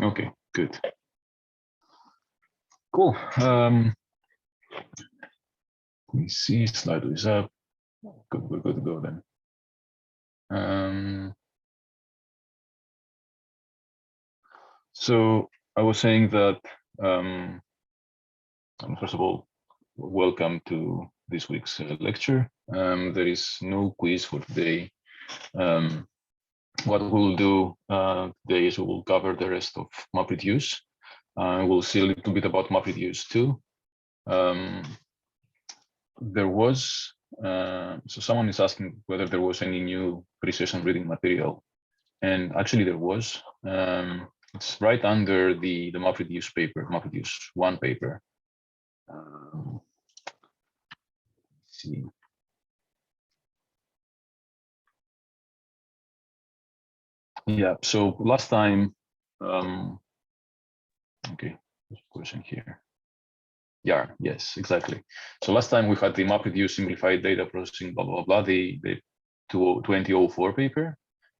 Okay, good. Cool. Let me see, slide is up. Good, we're good to go then. So I was saying that, first of all, welcome to this week's lecture. There is no quiz for today. What we'll do today is we will cover the rest of MapReduce. We'll see a little bit about MapReduce too. There was, so someone is asking whether there was any new pre-session reading material. And actually there was. It's right under the MapReduce paper, MapReduce 1 paper. Let's see. Yeah, so last time, okay, there's a question here. Yeah, yes, exactly. So last time we had the MapReduce simplified data processing, blah, blah, blah, the 2004 paper.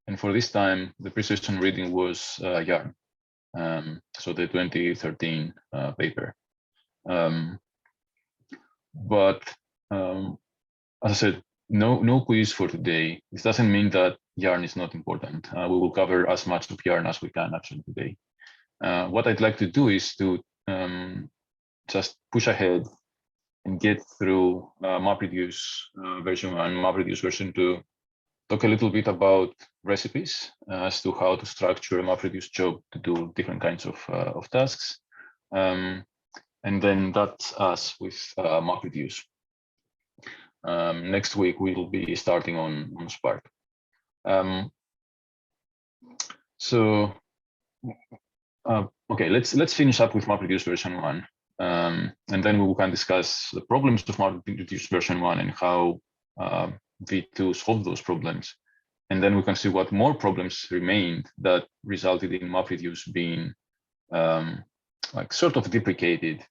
And for this time, the pre-session reading was Yarn. So the 2013 paper. But as I said, no quiz for today. This doesn't mean that Yarn is not important. We will cover as much of Yarn as we can actually today. What I'd like to do is to just push ahead and get through MapReduce version 1, MapReduce version 2, talk a little bit about recipes as to how to structure a MapReduce job to do different kinds of tasks. And then that's us with MapReduce. Next week, we will be starting on Spark. Okay, let's finish up with MapReduce version 1. And then we can discuss the problems of MapReduce version 1 and how V2 solved those problems. And then we can see what more problems remained that resulted in MapReduce being like sort of deprecated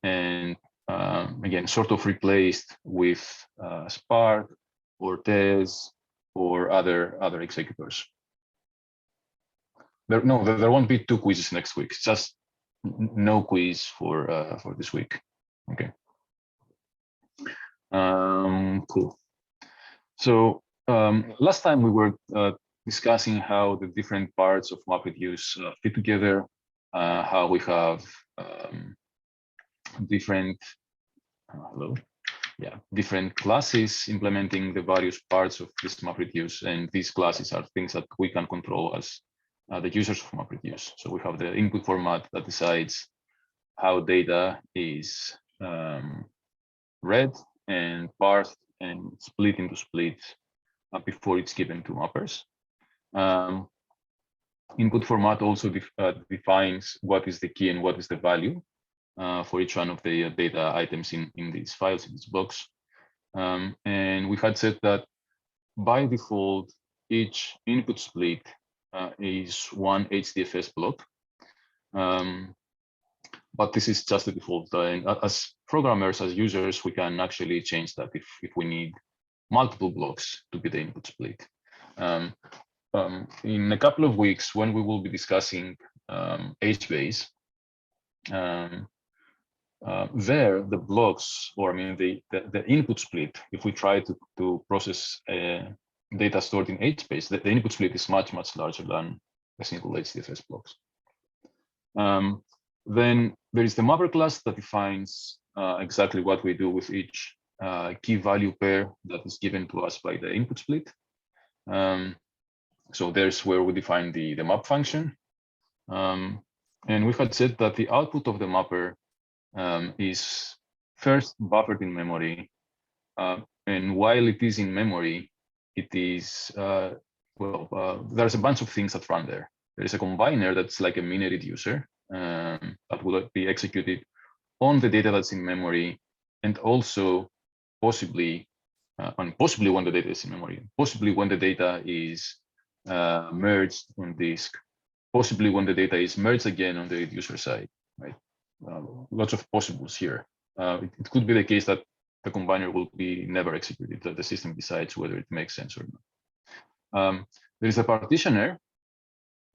and again, sort of replaced with Spark or Tez or other executors. There won't be 2 quizzes next week. It's just no quiz for this week. Okay. Cool. So last time we were discussing how the different parts of MapReduce fit together, how we have different different classes implementing the various parts of this MapReduce, and these classes are things that we can control as the users of MapReduce. So we have the input format that decides how data is read and parsed and split into splits before it's given to mappers. Input format also defines what is the key and what is the value for each one of the data items in these files, in this box. And we had said that by default, each input split is one HDFS block. But this is just the default. And as programmers, as users, we can actually change that if we need multiple blocks to be the input split. In a couple of weeks, when we will be discussing HBase, there the blocks, or I mean the input split, if we try to process data stored in HBase, the input split is much larger than a single HDFS blocks. Then there is the mapper class that defines exactly what we do with each key value pair that is given to us by the input split. So there's where we define the map function. And we had said that the output of the mapper is first buffered in memory. And while it is in memory, it is, there's a bunch of things that run there. There is a combiner that's like a mini reducer that will be executed on the data that's in memory, and also possibly when the data is in memory, possibly when the data is merged on disk, possibly when the data is merged again on the reducer side, right? Lots of possibles here. It could be the case that the combiner will be never executed, that the system decides whether it makes sense or not. There is a partitioner,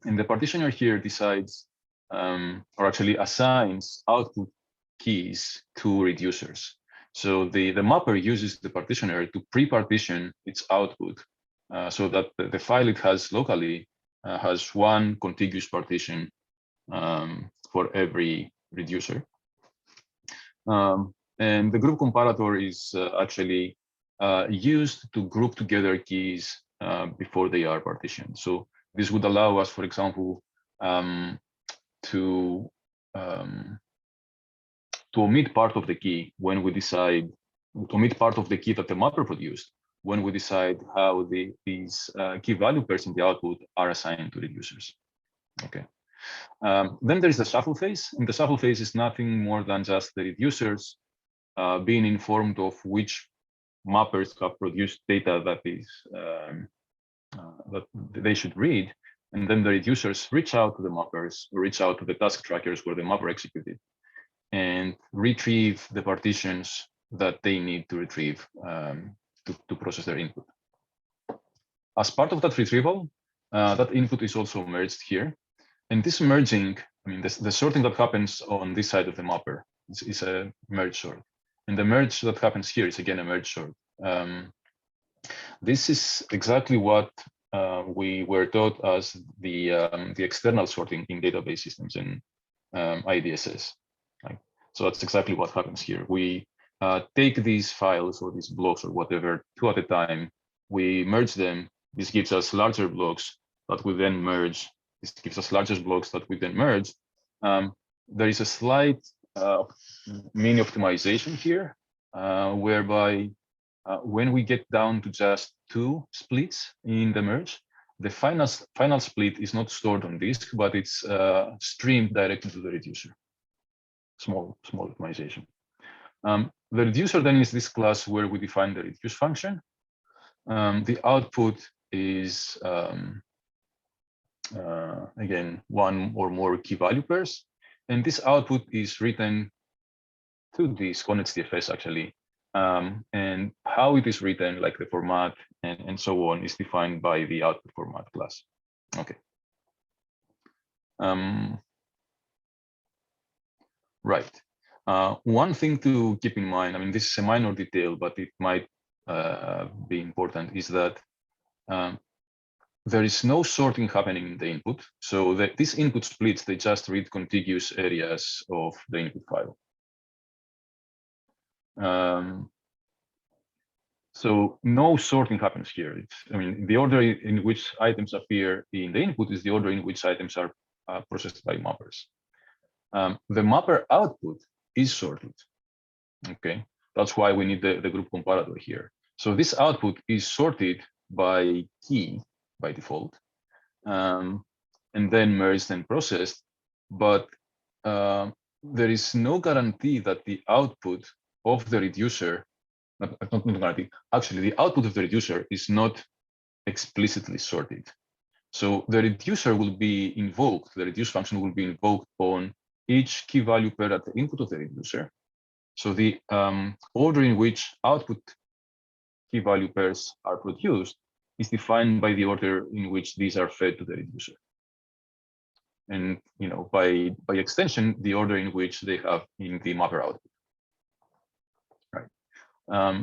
and the partitioner here decides or actually assigns output keys to reducers. So the mapper uses the partitioner to pre-partition its output so that the file it has locally has one contiguous partition for every reducer. And the group comparator is actually used to group together keys before they are partitioned. So this would allow us, for example, to omit part of the key when we decide to omit part of the key that the mapper produced when we decide how these key value pairs in the output are assigned to reducers. Okay. Then there is the shuffle phase, and the shuffle phase is nothing more than just the reducers being informed of which mappers have produced data that is that they should read, and then the reducers reach out to the mappers, reach out to the task trackers where the mapper executed, and retrieve the partitions that they need to retrieve to process their input. As part of that retrieval, that input is also merged here. And this merging, I mean, the sorting that happens on this side of the mapper is a merge sort. And the merge that happens here is again a merge sort. This is exactly what we were taught as the external sorting in database systems in IDSS. Right? So that's exactly what happens here. We take these files or these blocks or whatever, two at a time. We merge them. This gives us larger blocks that we then merge. This gives us larger blocks that we then merge. There is a slight mini optimization here, whereby when we get down to just two splits in the merge, the final split is not stored on disk, but it's streamed directly to the reducer. Small optimization. The reducer then is this class where we define the reduce function. The output is again one or more key value pairs, and this output is written to this connectDFS actually, and how it is written, like the format and so on, is defined by the output format class. Okay. Right. One thing to keep in mind, I mean, this is a minor detail, but it might be important, is that there is no sorting happening in the input. So that these input splits, they just read contiguous areas of the input file. So no sorting happens here. I mean, the order in which items appear in the input is the order in which items are processed by mappers. The mapper output is sorted. Okay, that's why we need the group comparator here. So this output is sorted by key by default, and then merged and processed. But there is no guarantee that the output of the reducer, not guarantee, actually the output of the reducer is not explicitly sorted. So the reducer will be invoked, the reduce function will be invoked on each key value pair at the input of the reducer. So the order in which output key value pairs are produced is defined by the order in which these are fed to the reducer. And by extension, the order in which they have in the mapper output. Right.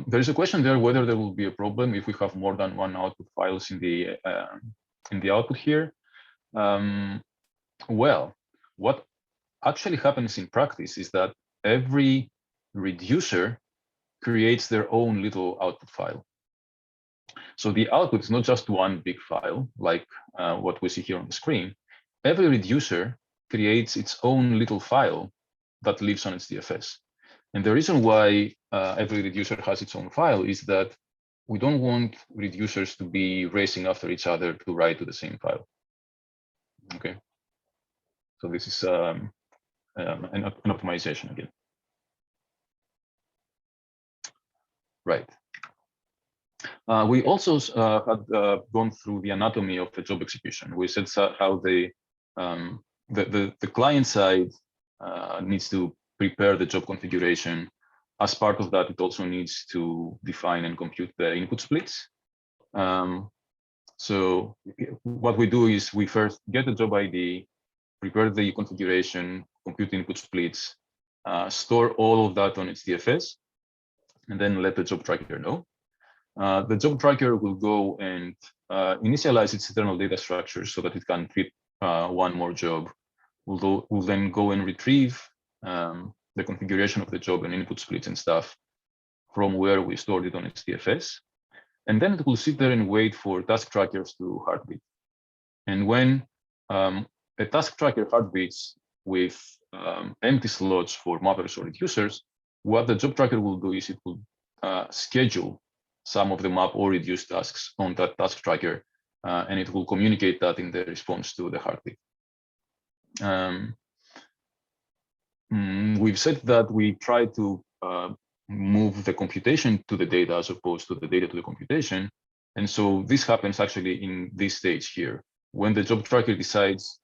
There is a question there whether there will be a problem if we have more than one output files in the output here. Well, what actually happens in practice is that every reducer creates their own little output file. So the output is not just one big file, like what we see here on the screen. Every reducer creates its own little file that lives on its DFS. And the reason why every reducer has its own file is that we don't want reducers to be racing after each other to write to the same file. Okay. So this is an optimization again. Right. We also had gone through the anatomy of the job execution. We said how the client side needs to prepare the job configuration. As part of that, it also needs to define and compute the input splits. So what we do is we first get the job ID, prepare the configuration, compute input splits, store all of that on its DFS, and then let the job tracker know. The job tracker will go and initialize its internal data structure so that it can fit one more job. We'll then go and retrieve the configuration of the job and input splits and stuff from where we stored it on its DFS. And then it will sit there and wait for task trackers to heartbeat. And when a task tracker heartbeats with empty slots for mappers or reducers, what the job tracker will do is it will schedule some of the map or reduce tasks on that task tracker, and it will communicate that in the response to the heartbeat. We've said that we try to move the computation to the data as opposed to the data to the computation. And so this happens actually in this stage here. When the job tracker decides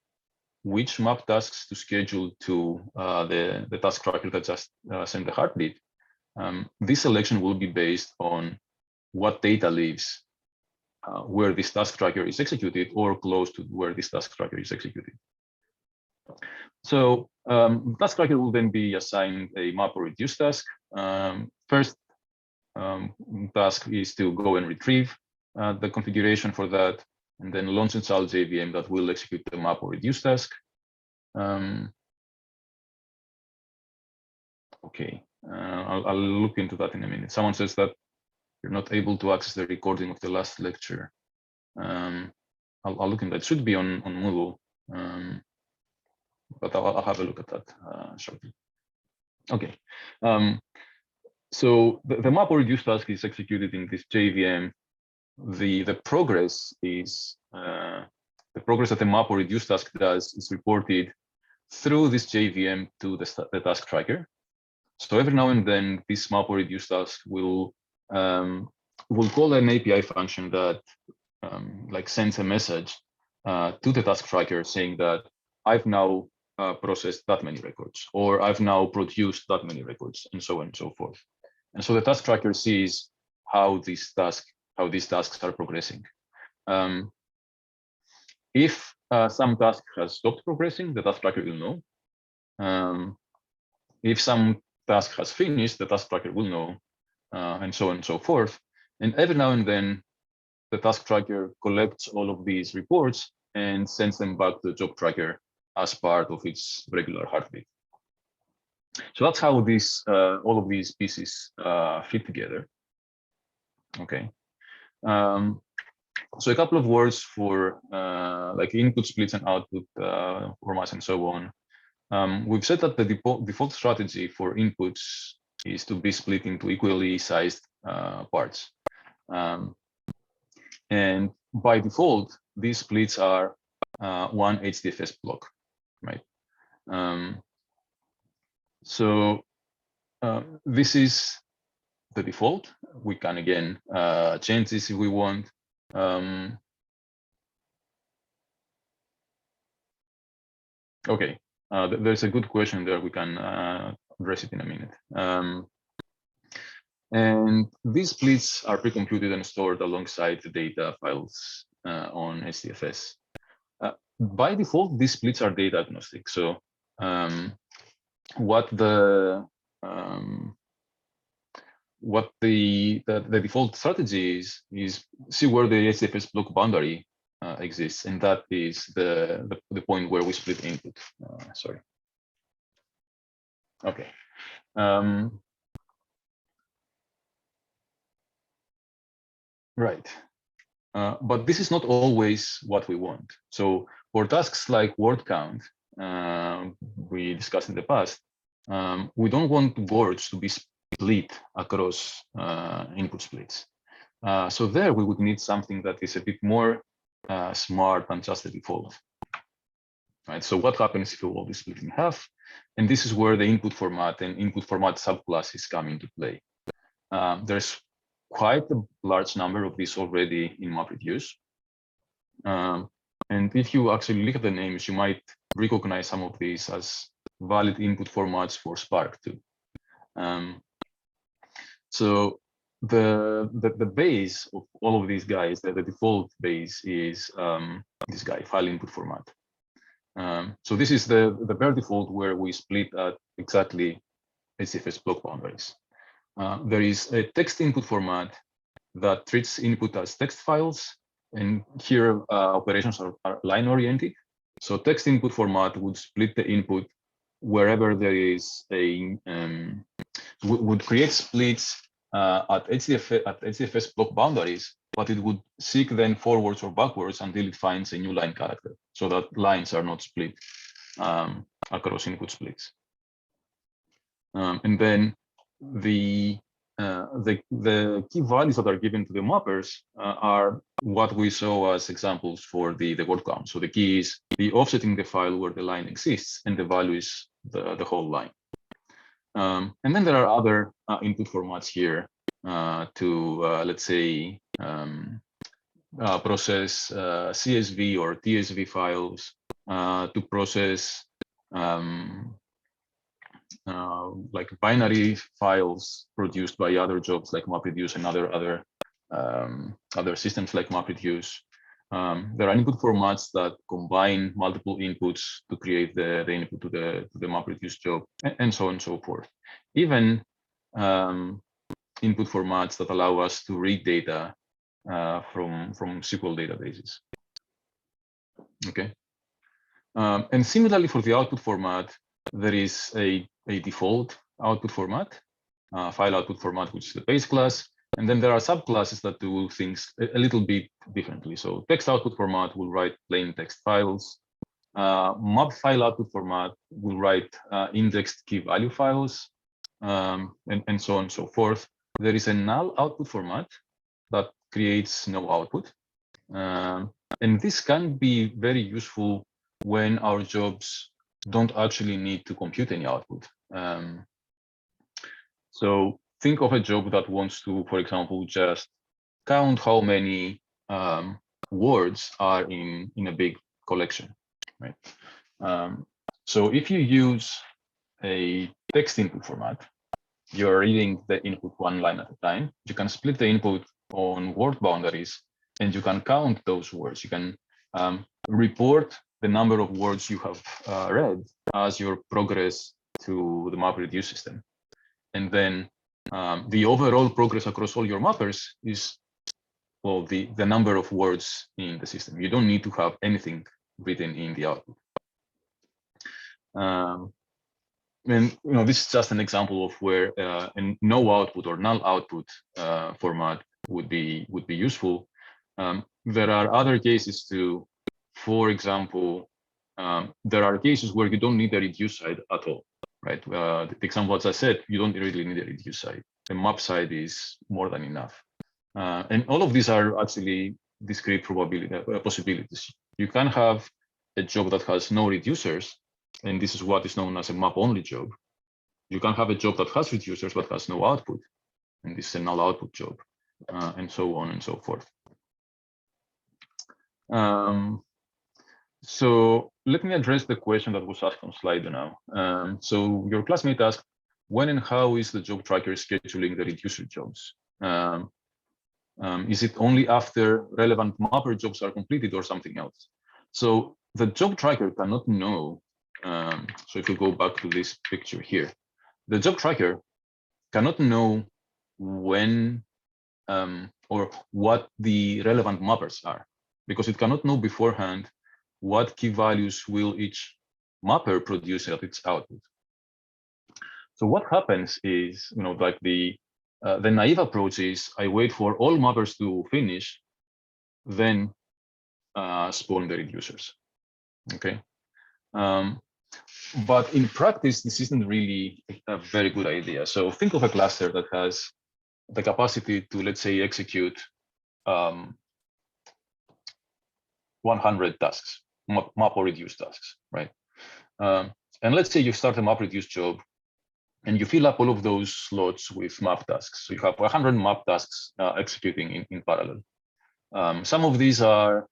which map tasks to schedule to the task tracker that just sent the heartbeat, this selection will be based on what data lives where this task tracker is executed or close to where this task tracker is executed. So task tracker will then be assigned a map or reduce task. First task is to go and retrieve the configuration for that, and then launch and install JVM that will execute the map or reduce task. Okay, I'll look into that in a minute. Someone says that you're not able to access the recording of the last lecture. I'll look into that. It should be on Moodle, but I'll have a look at that shortly. Okay, so the map or reduce task is executed in this JVM. The progress is the progress that the map or reduce task does is reported through this JVM to the task tracker. So every now and then, this map or reduce task will call an API function that like sends a message to the task tracker saying that I've now processed that many records, or I've now produced that many records, and so on and so forth. And so the task tracker sees how these tasks are progressing. If some task has stopped progressing, the task tracker will know. If some task has finished, the task tracker will know, and so on and so forth. And every now and then, the task tracker collects all of these reports and sends them back to the job tracker as part of its regular heartbeat. So that's how all of these pieces fit together. Okay. So a couple of words for like input splits and output formats and so on. We've said that the default strategy for inputs is to be split into equally sized parts. And by default, these splits are one HDFS block, right? So this is the default. We can again change this if we want. Okay, there's a good question there. We can address it in a minute. And these splits are pre-computed and stored alongside the data files on HDFS. By default, these splits are data agnostic. So what the default strategy is see where the HDFS block boundary exists, and that is the point where we split input. Sorry. Okay. Right. But this is not always what we want. So for tasks like word count, we discussed in the past, we don't want words to be split across input splits. So there we would need something that is a bit more smart than just the default. Right. So what happens if you will be split in half? And this is where the input format and input format subclasses come into play. There's quite a large number of these already in MapReduce. And if you actually look at the names, you might recognize some of these as valid input formats for Spark too. So the base of all of these guys, the default base is this guy, file input format. So this is the bare default where we split at exactly HDFS block boundaries. There is a text input format that treats input as text files, and here operations are line oriented. So text input format would split the input wherever there is a would create splits at HDFS block boundaries, but it would seek then forwards or backwards until it finds a new line character, so that lines are not split across input splits. And then the key values that are given to the mappers are what we saw as examples for the word count. So the key is the offsetting the file where the line exists, and the value is the whole line. And then there are other input formats here to, let's say, process CSV or TSV files, to process like binary files produced by other jobs like MapReduce and other systems like MapReduce. There are input formats that combine multiple inputs to create the input to the MapReduce job, and so on and so forth. Even input formats that allow us to read data from SQL databases. Okay. And similarly for the output format, there is a default output format, file output format, which is the base class. And then there are subclasses that do things a little bit differently. So text output format will write plain text files. Map file output format will write indexed key value files, and so on and so forth. There is a null output format that creates no output. And this can be very useful when our jobs don't actually need to compute any output. So think of a job that wants to, for example, just count how many words are in a big collection, right? So if you use a text input format, you're reading the input one line at a time. You can split the input on word boundaries, and you can count those words. You can report the number of words you have read as your progress to the MapReduce system. And then the overall progress across all your mappers is, well, the number of words in the system. You don't need to have anything written in the output. And this is just an example of where a no output or null output format would be useful. There are other cases too. For example, there are cases where you don't need a reduce side at all, right? The example, as I said, you don't really need a reduce side. The map side is more than enough. And all of these are actually discrete possibilities. You can have a job that has no reducers, and this is what is known as a map-only job. You can have a job that has reducers but has no output, and this is a null output job, and so on and so forth. So let me address the question that was asked on Slido now. So your classmate asked, when and how is the job tracker scheduling the reducer jobs? Is it only after relevant mapper jobs are completed or something else? So the job tracker cannot know. So if we go back to this picture here, the job tracker cannot know when or what the relevant mappers are, because it cannot know beforehand what key values will each mapper produce at its output. So what happens is, like the naive approach is I wait for all mappers to finish, then spawn the reducers. Okay. But in practice, this isn't really a very good idea. So think of a cluster that has the capacity to, let's say, execute 100 tasks, map or reduce tasks, right? And let's say you start a map reduce job and you fill up all of those slots with map tasks. So you have 100 map tasks executing in parallel. Some of these are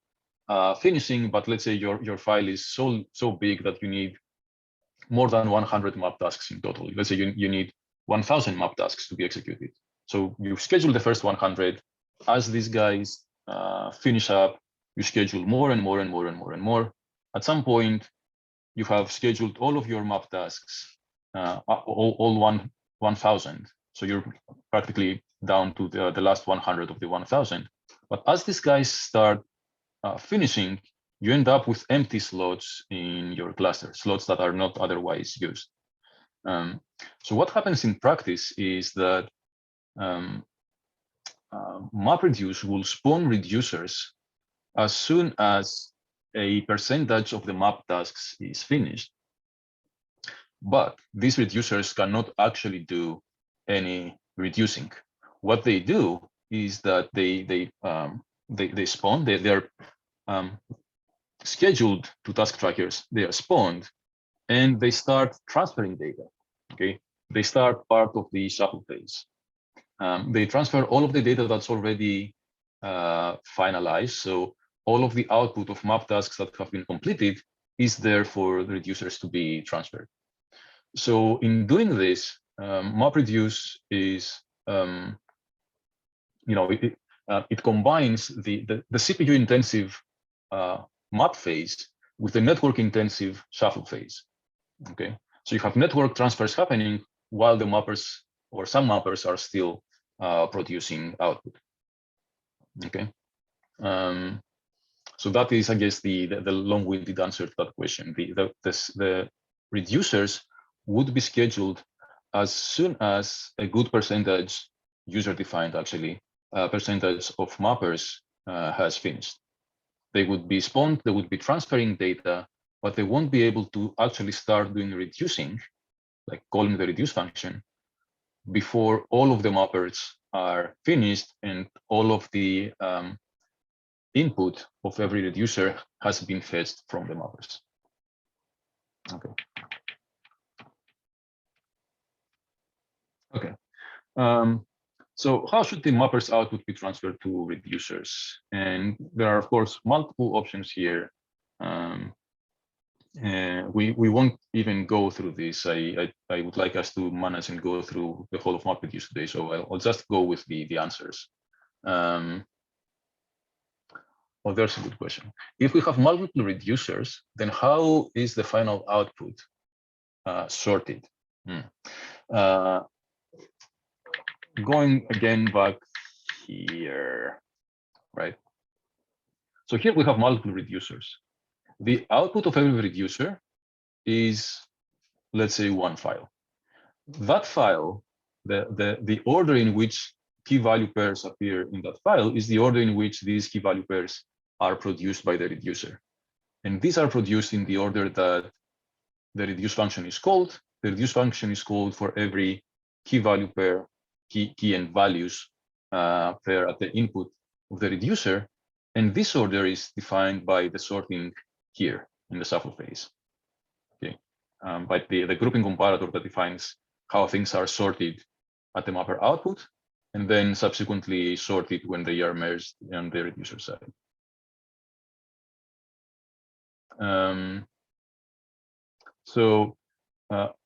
finishing, but let's say your file is so big that you need more than 100 map tasks in total. Let's say you need 1,000 map tasks to be executed. So you schedule the first 100. As these guys finish up, you schedule more and more and more and more and more. At some point, you have scheduled all of your map tasks, all 1,000. So you're practically down to the last 100 of the 1,000. But as these guys start finishing, you end up with empty slots in your cluster, slots that are not otherwise used. So what happens in practice is that MapReduce will spawn reducers as soon as a percentage of the map tasks is finished. But these reducers cannot actually do any reducing. What they do is that they spawn. They're scheduled to task trackers. They are spawned, and they start transferring data. Okay, they start part of the shuffle phase. They transfer all of the data that's already finalized. So all of the output of map tasks that have been completed is there for the reducers to be transferred. So in doing this, MapReduce is, it combines the CPU intensive map phase with the network intensive shuffle phase. Okay, so you have network transfers happening while the mappers or some mappers are still producing output. Okay, so that is, I guess, the long-winded answer to that question. The reducers would be scheduled as soon as a good percentage, user-defined actually, percentage of mappers has finished. They would be spawned, they would be transferring data, but they won't be able to actually start doing reducing, like calling the reduce function, before all of the mappers are finished and all of the input of every reducer has been fetched from the mappers. Okay. Okay. So how should the mappers output be transferred to reducers? And there are, of course, multiple options here. We won't even go through this. I would like us to manage and go through the whole of MapReduce today. So I'll just go with the answers. Oh, there's a good question. If we have multiple reducers, then how is the final output sorted? Going again back here, right? So here we have multiple reducers. The output of every reducer is, let's say, one file. That file, the order in which key value pairs appear in that file is the order in which these key value pairs are produced by the reducer. And these are produced in the order that the reduce function is called. The reduce function is called for every key value pair, key and values pair at the input of the reducer. And this order is defined by the sorting here in the shuffle phase. Okay, by the grouping comparator that defines how things are sorted at the mapper output, and then subsequently sorted when they are merged on the reducer side. So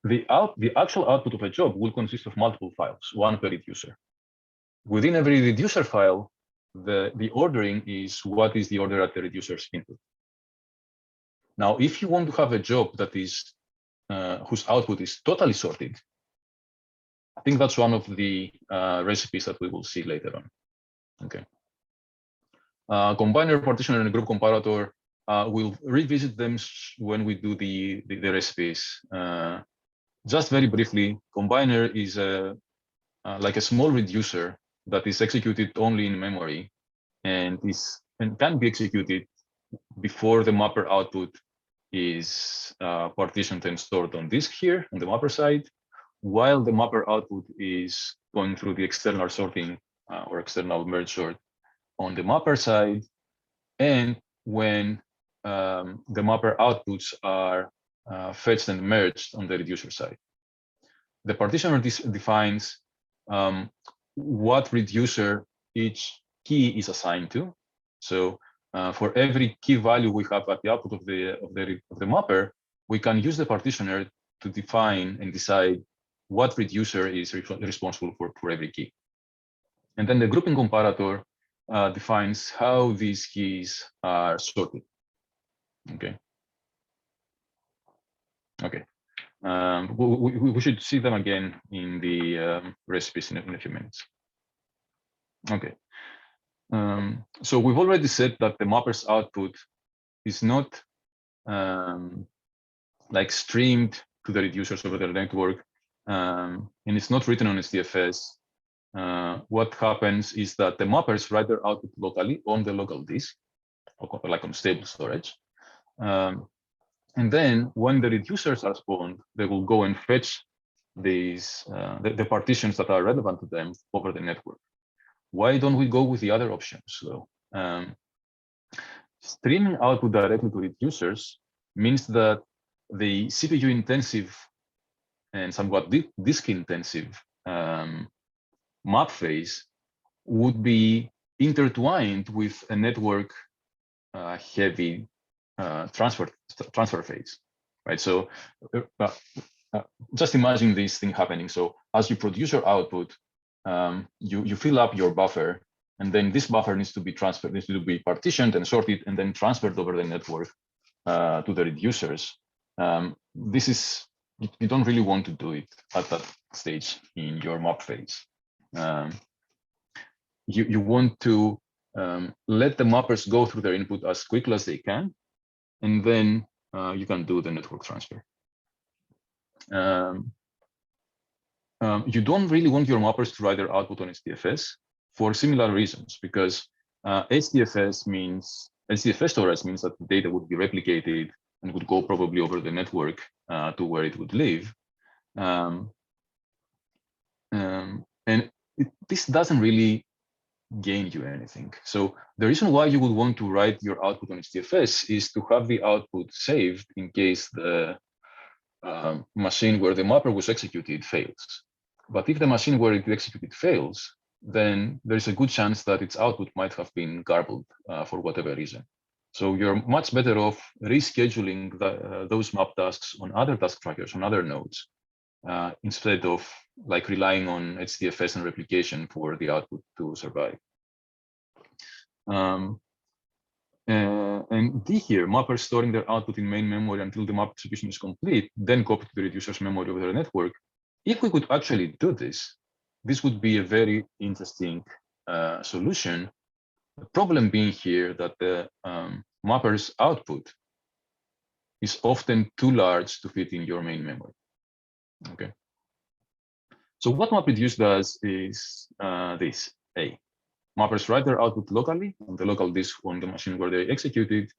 the actual output of a job will consist of multiple files, one per reducer. Within every reducer file, the ordering is what is the order at the reducer's input. Now, if you want to have a job that is whose output is totally sorted, I think that's one of the recipes that we will see later on. Okay. Combiner, partitioner, and group comparator, we'll revisit them when we do the recipes. Just very briefly, combiner is like a small reducer that is executed only in memory and can be executed before the mapper output is partitioned and stored on disk here on the mapper side, while the mapper output is going through the external sorting or external merge sort on the mapper side, and when the mapper outputs are fetched and merged on the reducer side. The partitioner defines what reducer each key is assigned to. So for every key value we have at the output of the mapper, we can use the partitioner to define and decide what reducer is responsible for every key. And then the grouping comparator defines how these keys are sorted. Okay. We should see them again in the recipes in a few minutes. Okay. So we've already said that the mapper's output is not like streamed to the reducers over the network, and it's not written on SDFS. What happens is that the mappers write their output locally on the local disk, or like on stable storage. And then when the reducers are spawned, they will go and fetch these the partitions that are relevant to them over the network. Why don't we go with the other options though? Streaming output directly to reducers means that the CPU intensive and somewhat disk intensive map phase would be intertwined with a network heavy transfer phase, right? So just imagine this thing happening. So as you produce your output, you fill up your buffer, and then this buffer needs to be transferred, needs to be partitioned and sorted, and then transferred over the network to the reducers. This is, you don't really want to do it at that stage in your map phase. You want to let the mappers go through their input as quickly as they can, and then you can do the network transfer. You don't really want your mappers to write their output on SDFS for similar reasons, because SDFS storage means that the data would be replicated and would go probably over the network to where it would live. This doesn't really gain you anything. So the reason why you would want to write your output on HDFS is to have the output saved in case the machine where the mapper was executed fails. But if the machine where it executed fails, then there's a good chance that its output might have been garbled for whatever reason. So you're much better off rescheduling those map tasks on other task trackers, on other nodes, instead of like relying on HDFS and replication for the output to survive. And D here, mappers storing their output in main memory until the map execution is complete, then copy to the reducer's memory over the network. If we could actually do this, this would be a very interesting solution. The problem being here that the mapper's output is often too large to fit in your main memory. Okay. So what MapReduce does is this: mappers write their output locally on the local disk on the machine where they executed,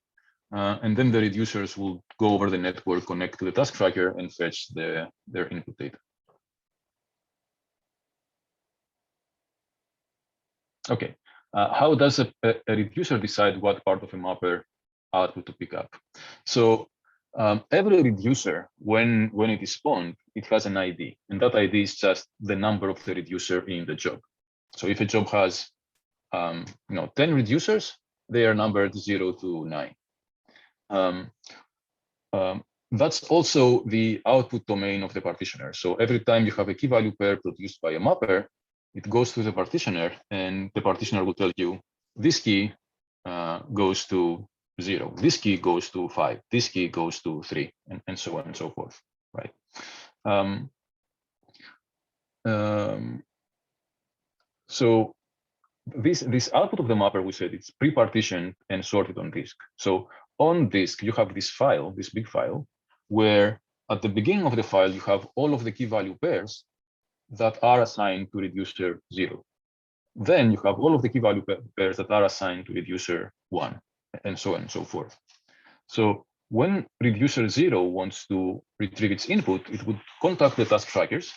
and then the reducers will go over the network, connect to the task tracker, and fetch their input data. Okay, how does a reducer decide what part of a mapper output to pick up? So every reducer, when it is spawned, it has an ID, and that ID is just the number of the reducer in the job. So if a job has 10 reducers, they are numbered 0 to 9. That's also the output domain of the partitioner. So every time you have a key value pair produced by a mapper, it goes to the partitioner, and the partitioner will tell you this key goes to 0, this key goes to 5, this key goes to 3, and so on and so forth, right? So this output of the mapper, we said it's pre-partitioned and sorted on disk. So on disk, you have this file, this big file, where at the beginning of the file, you have all of the key value pairs that are assigned to reducer 0. Then you have all of the key value pairs that are assigned to reducer 1, and so on and so forth. So when reducer 0 wants to retrieve its input, it would contact the task trackers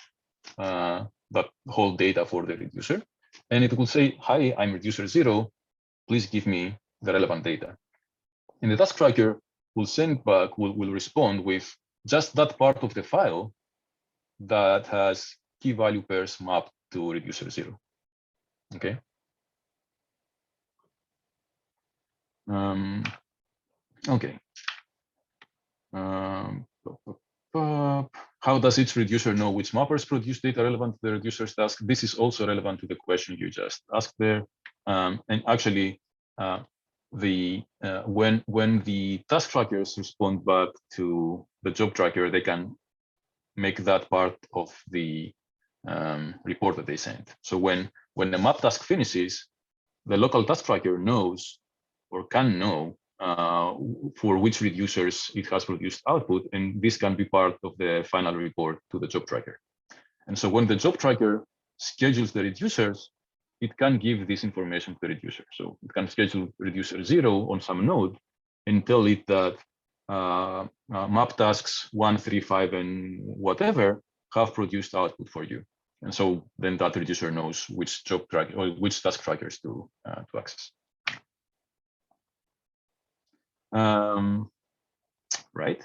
that hold data for the reducer, and it will say, hi, I'm reducer 0, please give me the relevant data. And the task tracker will send back, will respond with just that part of the file that has key value pairs mapped to reducer 0. Okay. Okay. How does each reducer know which mappers produce data relevant to the reducer's task? This is also relevant to the question you just asked there. And actually, when the task trackers respond back to the job tracker, they can make that part of the report that they send. So when the map task finishes, the local task tracker knows or can know for which reducers it has produced output, and this can be part of the final report to the job tracker. And so when the job tracker schedules the reducers, it can give this information to the reducer. So it can schedule reducer 0 on some node and tell it that map tasks 1, 3, 5, and whatever have produced output for you. And so then that reducer knows which job tracker or which task trackers to access. Right.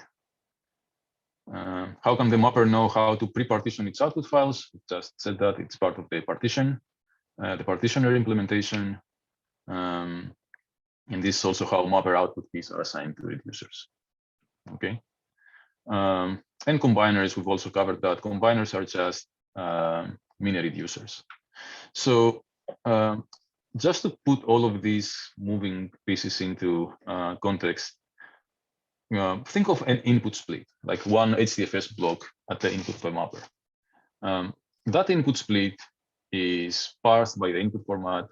How can the mapper know how to pre-partition its output files? We just said that it's part of the partition, the partitioner implementation. And this is also how mapper output keys are assigned to reducers. Okay. And combiners, we've also covered that. Combiners are just mini reducers. So just to put all of these moving pieces into context, think of an input split, like one HDFS block at the input of the mapper. That input split is parsed by the input format,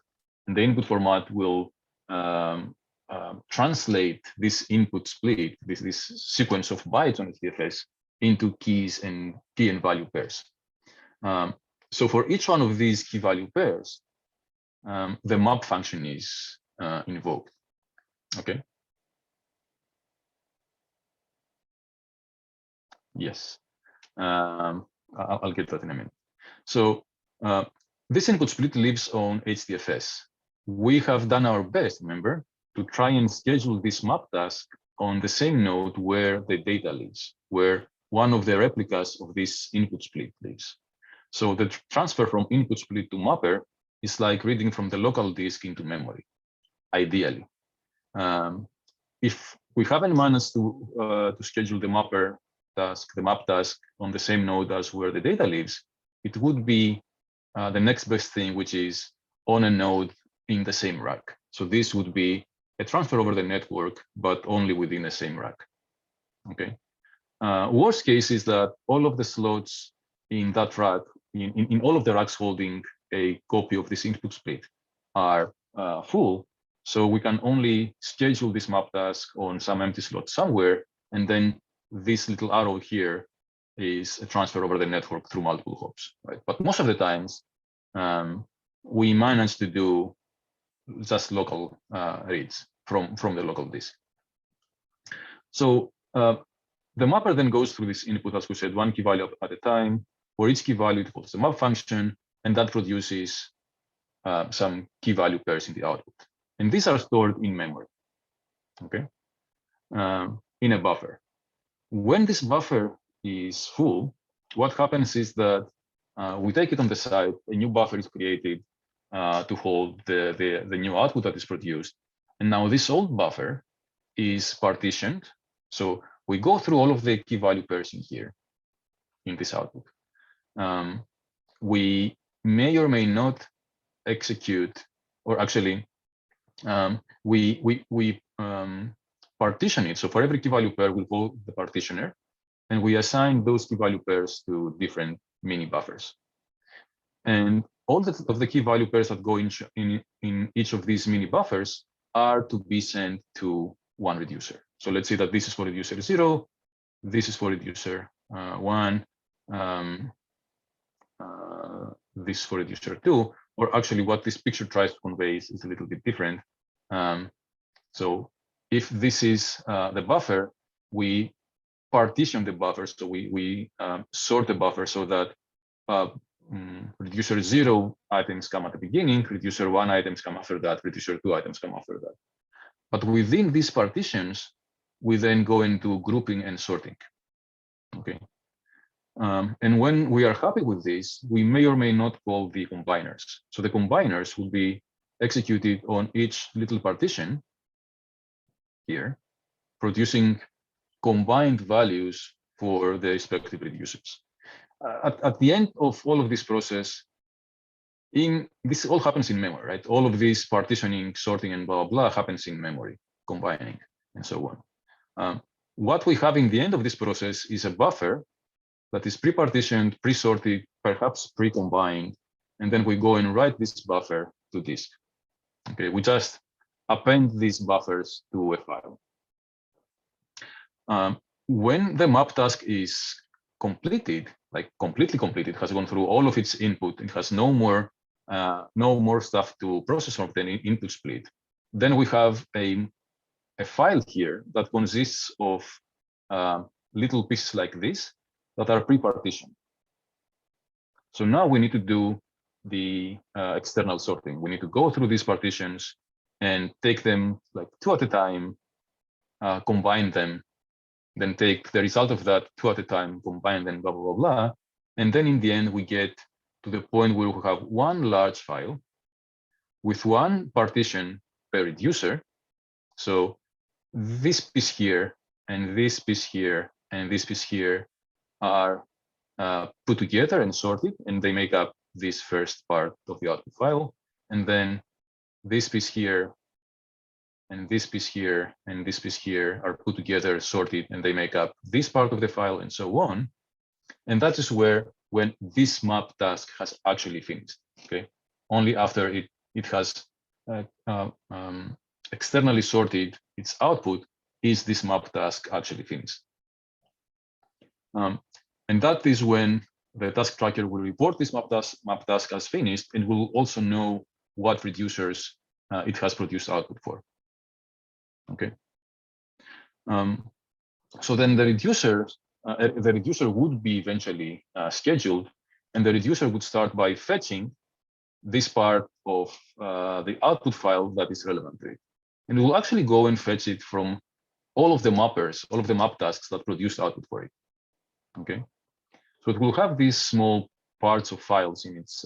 and the input format will translate this input split, this sequence of bytes on HDFS, into keys and key and value pairs. So for each one of these key value pairs, the map function is invoked. Okay. Yes, I'll get that in a minute. So this input split lives on HDFS. We have done our best, remember, to try and schedule this map task on the same node where the data lives, where one of the replicas of this input split lives. So the transfer from input split to mapper is like reading from the local disk into memory, ideally. If we haven't managed to schedule the mapper task, the map task on the same node as where the data lives, it would be the next best thing, which is on a node in the same rack. So this would be a transfer over the network, but only within the same rack. Okay. Worst case is that all of the slots in that rack, in all of the racks holding a copy of this input split, are full. So we can only schedule this map task on some empty slot somewhere, and then this little arrow here is a transfer over the network through multiple hops, right? But most of the times, we manage to do just local reads from the local disk. So the mapper then goes through this input, as we said, one key value at a time. For each key value, it calls the map function, and that produces some key value pairs in the output. And these are stored in memory, okay, in a buffer. When this buffer is full, what happens is that we take it on the side, a new buffer is created to hold the new output that is produced. And now this old buffer is partitioned. So we go through all of the key value pairs in here, in this output. We may or may not execute, or actually, we partition it. So for every key value pair, we call the partitioner, and we assign those key value pairs to different mini buffers. And all of the key value pairs that go in each of these mini buffers are to be sent to one reducer. So let's say that this is for reducer 0, this is for reducer 1, this is for reducer 2, or actually what this picture tries to convey is a little bit different. So if this is the buffer, we partition the buffer. So we sort the buffer so that reducer 0 items come at the beginning, reducer 1 items come after that, reducer 2 items come after that. But within these partitions, we then go into grouping and sorting. Okay. And when we are happy with this, we may or may not call the combiners. So the combiners will be executed on each little partition here, producing combined values for the respective reducers. At the end of all of this process, this all happens in memory, right? All of this partitioning, sorting, and blah, blah, blah happens in memory, combining, and so on. What we have in the end of this process is a buffer that is pre-partitioned, pre-sorted, perhaps pre-combined, and then we go and write this buffer to disk. Okay, we just append these buffers to a file. When the map task is completed, like completely completed, has gone through all of its input, it has no more stuff to process from the input split, then we have a file here that consists of little pieces like this that are pre-partitioned. So now we need to do the external sorting. We need to go through these partitions and take them like 2 at a time, combine them, then take the result of that 2 at a time, combine them, blah, blah, blah, blah. And then in the end, we get to the point where we have one large file with one partition per reducer. So this piece here, and this piece here, and this piece here are put together and sorted, and they make up this first part of the output file. And then this piece here, and this piece here, and this piece here are put together, sorted, and they make up this part of the file, and so on. And that is where, when this map task has actually finished, okay? Only after it has externally sorted its output is this map task actually finished. And that is when the task tracker will report this map task as finished, and will also know what reducers it has produced output for. Okay. So then the reducer would be eventually scheduled, and the reducer would start by fetching this part of the output file that is relevant to it. And it will actually go and fetch it from all of the mappers, all of the map tasks that produced output for it. Okay. So it will have these small parts of files in its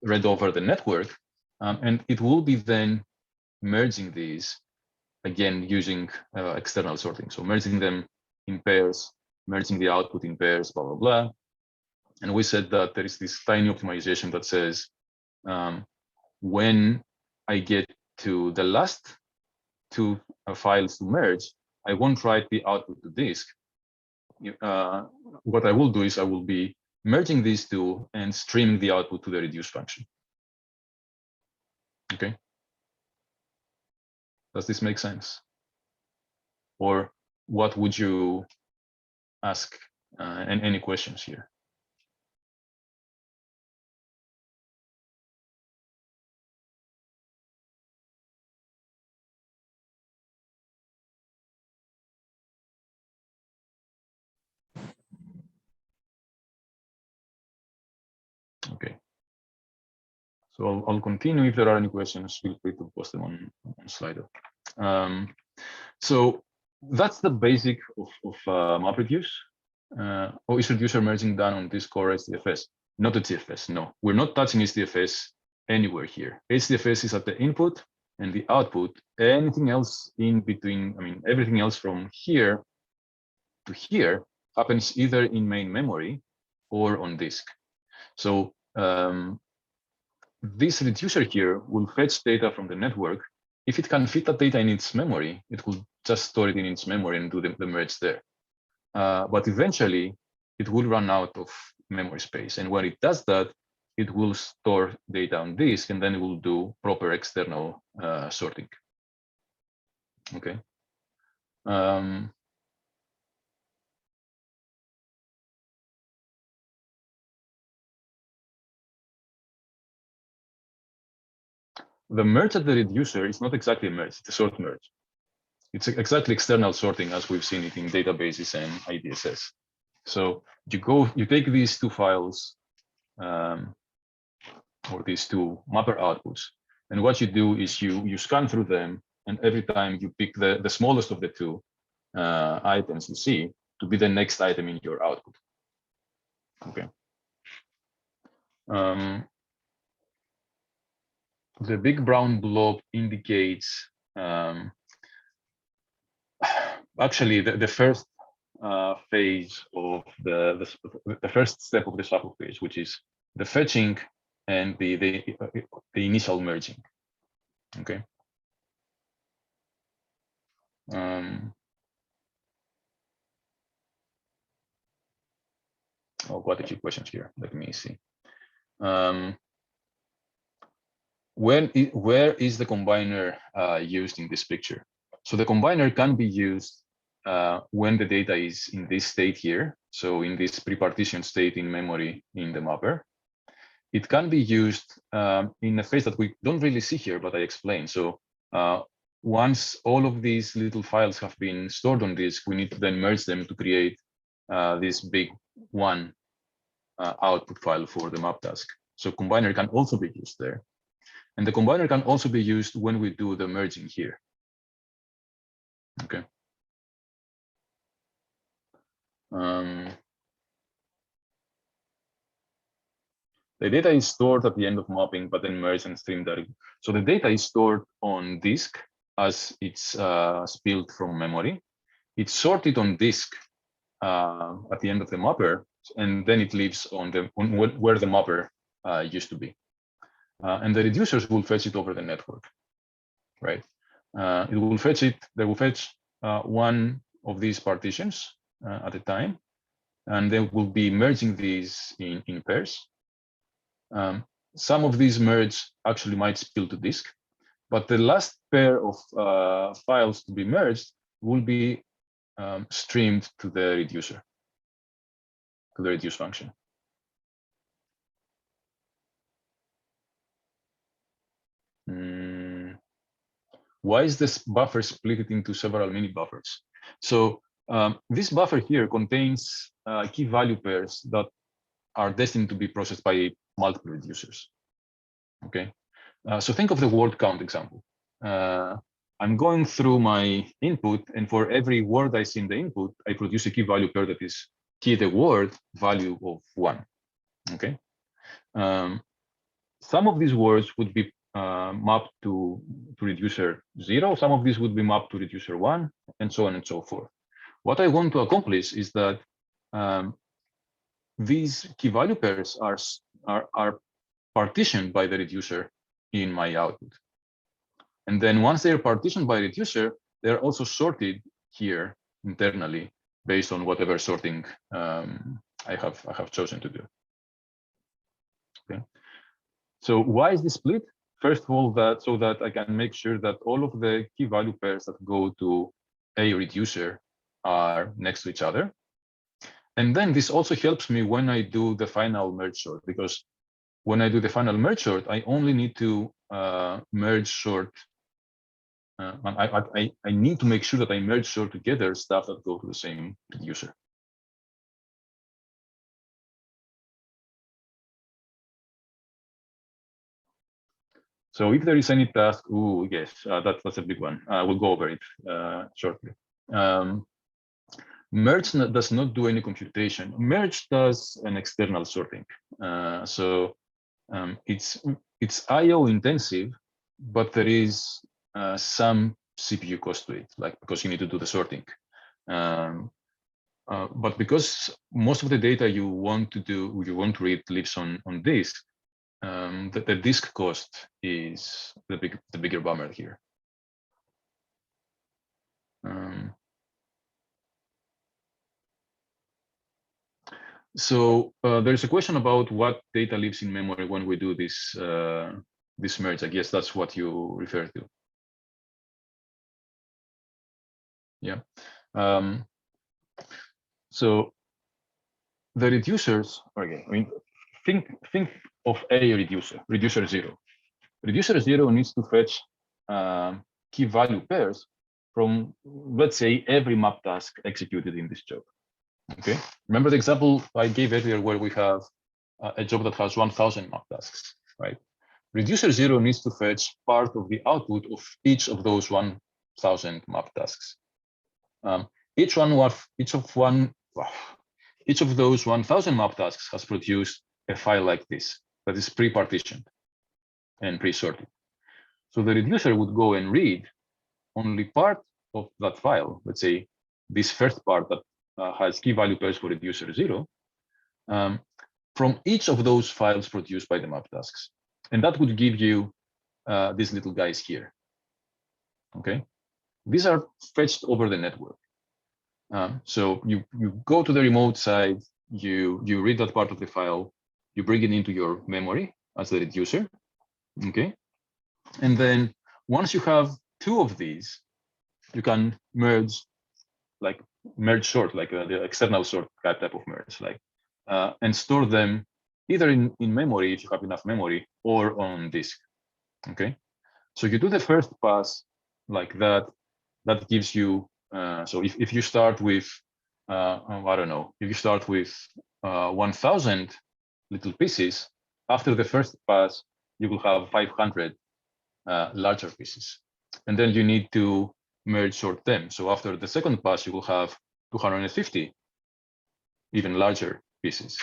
read over the network, and it will be then merging these again using external sorting. So merging them in pairs, merging the output in pairs, blah, blah, blah. And we said that there is this tiny optimization that says, when I get to the last 2 files to merge, I won't write the output to disk. What I will do is I will be merging these 2 and streaming the output to the reduce function. Okay. Does this make sense? Or what would you ask? And any questions here? Okay. So I'll continue. If there are any questions, feel free to post them on Slido. So that's the basic of MapReduce. Or is reducer merging done on this core HDFS? Not the TFS, no. We're not touching HDFS anywhere here. HDFS is at the input and the output. Anything else in between, I mean, everything else from here to here happens either in main memory or on disk. So this reducer here will fetch data from the network. If it can fit that data in its memory, it will just store it in its memory and do the merge there. But eventually, it will run out of memory space. And when it does that, it will store data on disk, and then it will do proper external sorting. Okay. The merge at the reducer is not exactly a merge, it's a sort merge. It's exactly external sorting as we've seen it in databases and IDSS. So you take these 2 files, or these 2 mapper outputs, and what you do is you scan through them, and every time you pick the smallest of the 2 items you see to be the next item in your output. Okay. The big brown blob indicates actually the first phase of the first step of the shuffle phase, which is the fetching and the initial merging. Okay. quite a few questions here. Let me see. Where is the combiner used in this picture? So the combiner can be used when the data is in this state here. So in this pre-partition state in memory in the mapper. It can be used in a phase that we don't really see here, but I explained. So once all of these little files have been stored on disk, we need to then merge them to create this big one output file for the map task. So combiner can also be used there. And the combiner can also be used when we do the merging here. Okay. The data is stored at the end of mapping, but then merged and streamed directly. So the data is stored on disk as it's spilled from memory. It's sorted on disk at the end of the mapper, and then it lives on where the mapper used to be. And the reducers will fetch it over the network, right? It will fetch it. They will fetch one of these partitions at a time, and they will be merging these in pairs. Some of these merge actually might spill to disk, but the last pair of files to be merged will be streamed to the reducer, to the reduce function. Why is this buffer split into several mini buffers? So this buffer here contains key value pairs that are destined to be processed by multiple reducers. Okay, so think of the word count example. I'm going through my input, and for every word I see in the input, I produce a key value pair that is key the word value of 1. Okay, some of these words would be mapped to reducer 0. Some of these would be mapped to reducer 1, and so on and so forth. What I want to accomplish is that these key value pairs are partitioned by the reducer in my output. And then once they're partitioned by reducer, they're also sorted here internally based on whatever sorting I have chosen to do. Okay. So why is this split? First of all, so that I can make sure that all of the key value pairs that go to a reducer are next to each other. And then this also helps me when I do the final merge sort, because when I do the final merge sort, I only need to merge sort. I need to make sure that I merge sort together stuff that go to the same reducer. So if there is any task, yes, that's a big one. We'll go over it shortly. Merge does not do any computation. Merge does an external sorting. It's I/O intensive, but there is some CPU cost to it, like because you need to do the sorting. But because most of the data you want to read lives on disk, the disk cost is the bigger bummer here. So there's a question about what data lives in memory when we do this this merge. I guess that's what you refer to. Yeah. So the reducers, okay, I mean, think of a reducer 0. Reducer 0 needs to fetch key value pairs from, let's say, every map task executed in this job. Okay, remember the example I gave earlier where we have a job that has 1,000 map tasks, right? Reducer 0 needs to fetch part of the output of each of those 1,000 map tasks. Each of those 1,000 map tasks has produced a file like this that is pre-partitioned and pre-sorted. So the reducer would go and read only part of that file, let's say this first part that has key value pairs for reducer 0, from each of those files produced by the map tasks. And that would give you these little guys here. Okay, these are fetched over the network. So you go to the remote side, you read that part of the file, you bring it into your memory as the reducer, okay? And then once you have two of these, you can merge, like merge sort, like the external sort type of merge, like, and store them either in memory if you have enough memory or on disk, okay? So you do the first pass like that, that gives you, so if you start with, I don't know, if you start with 1,000 little pieces, after the first pass, you will have 500 larger pieces. And then you need to merge sort them. So after the second pass, you will have 250 even larger pieces,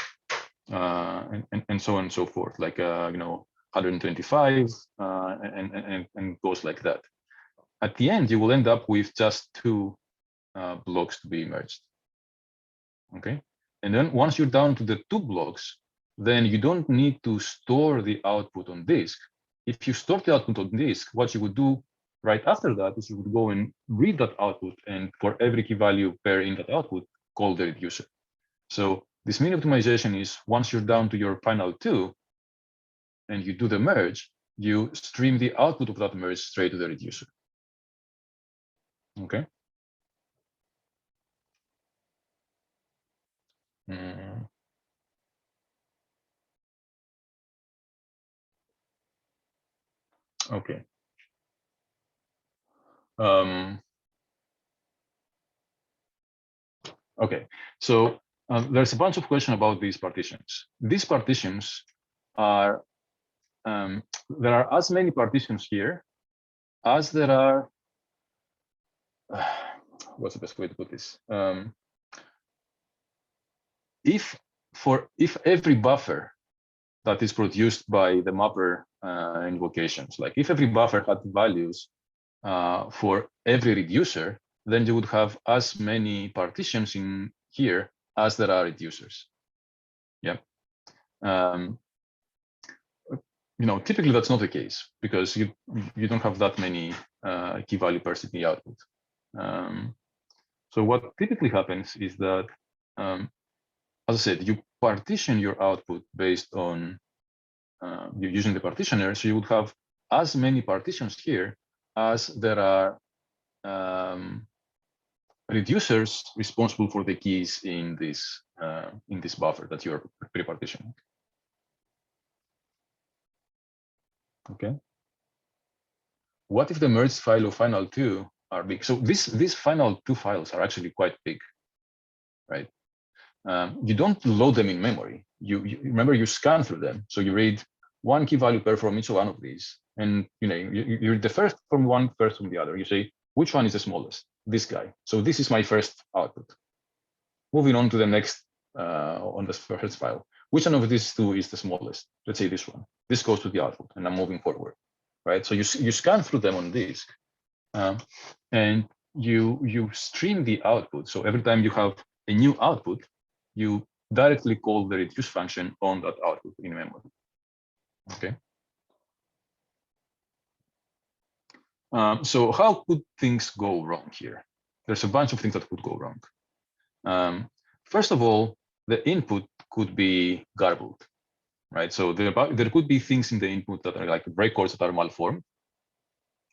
and so on and so forth, like, 125, and goes like that. At the end, you will end up with just two blocks to be merged. Okay, and then once you're down to the two blocks, then you don't need to store the output on disk. If you store the output on disk, what you would do right after that is you would go and read that output, and for every key value pair in that output, call the reducer. So this mini optimization is once you're down to your final two, and you do the merge, you stream the output of that merge straight to the reducer. Okay. Okay. Okay, so there's a bunch of questions about these partitions. These partitions are, there are as many partitions here as there are, what's the best way to put this? If every buffer that is produced by the mapper invocations, like if every buffer had values for every reducer, then you would have as many partitions in here as there are reducers. Yeah. Typically that's not the case because you don't have that many key value pairs in the output. So what typically happens is that, as I said, you partition your output based on you're using the partitioner, so you would have as many partitions here as there are reducers responsible for the keys in this buffer that you're pre-partitioning. Okay. What if the merged file of final two are big? So these final two files are actually quite big, right? You don't load them in memory. You remember you scan through them, so you read one key value pair from each one of these, and you read the first from one, first from the other. You say which one is the smallest? This guy. So this is my first output. Moving on to the next on the first file. Which one of these two is the smallest? Let's say this one. This goes to the output, and I'm moving forward, right? So you scan through them on disk, and you stream the output. So every time you have a new output, you directly call the reduce function on that output in memory. Okay. So how could things go wrong here? There's a bunch of things that could go wrong. First of all, the input could be garbled, right? So there could be things in the input that are like breakcodes that are malformed.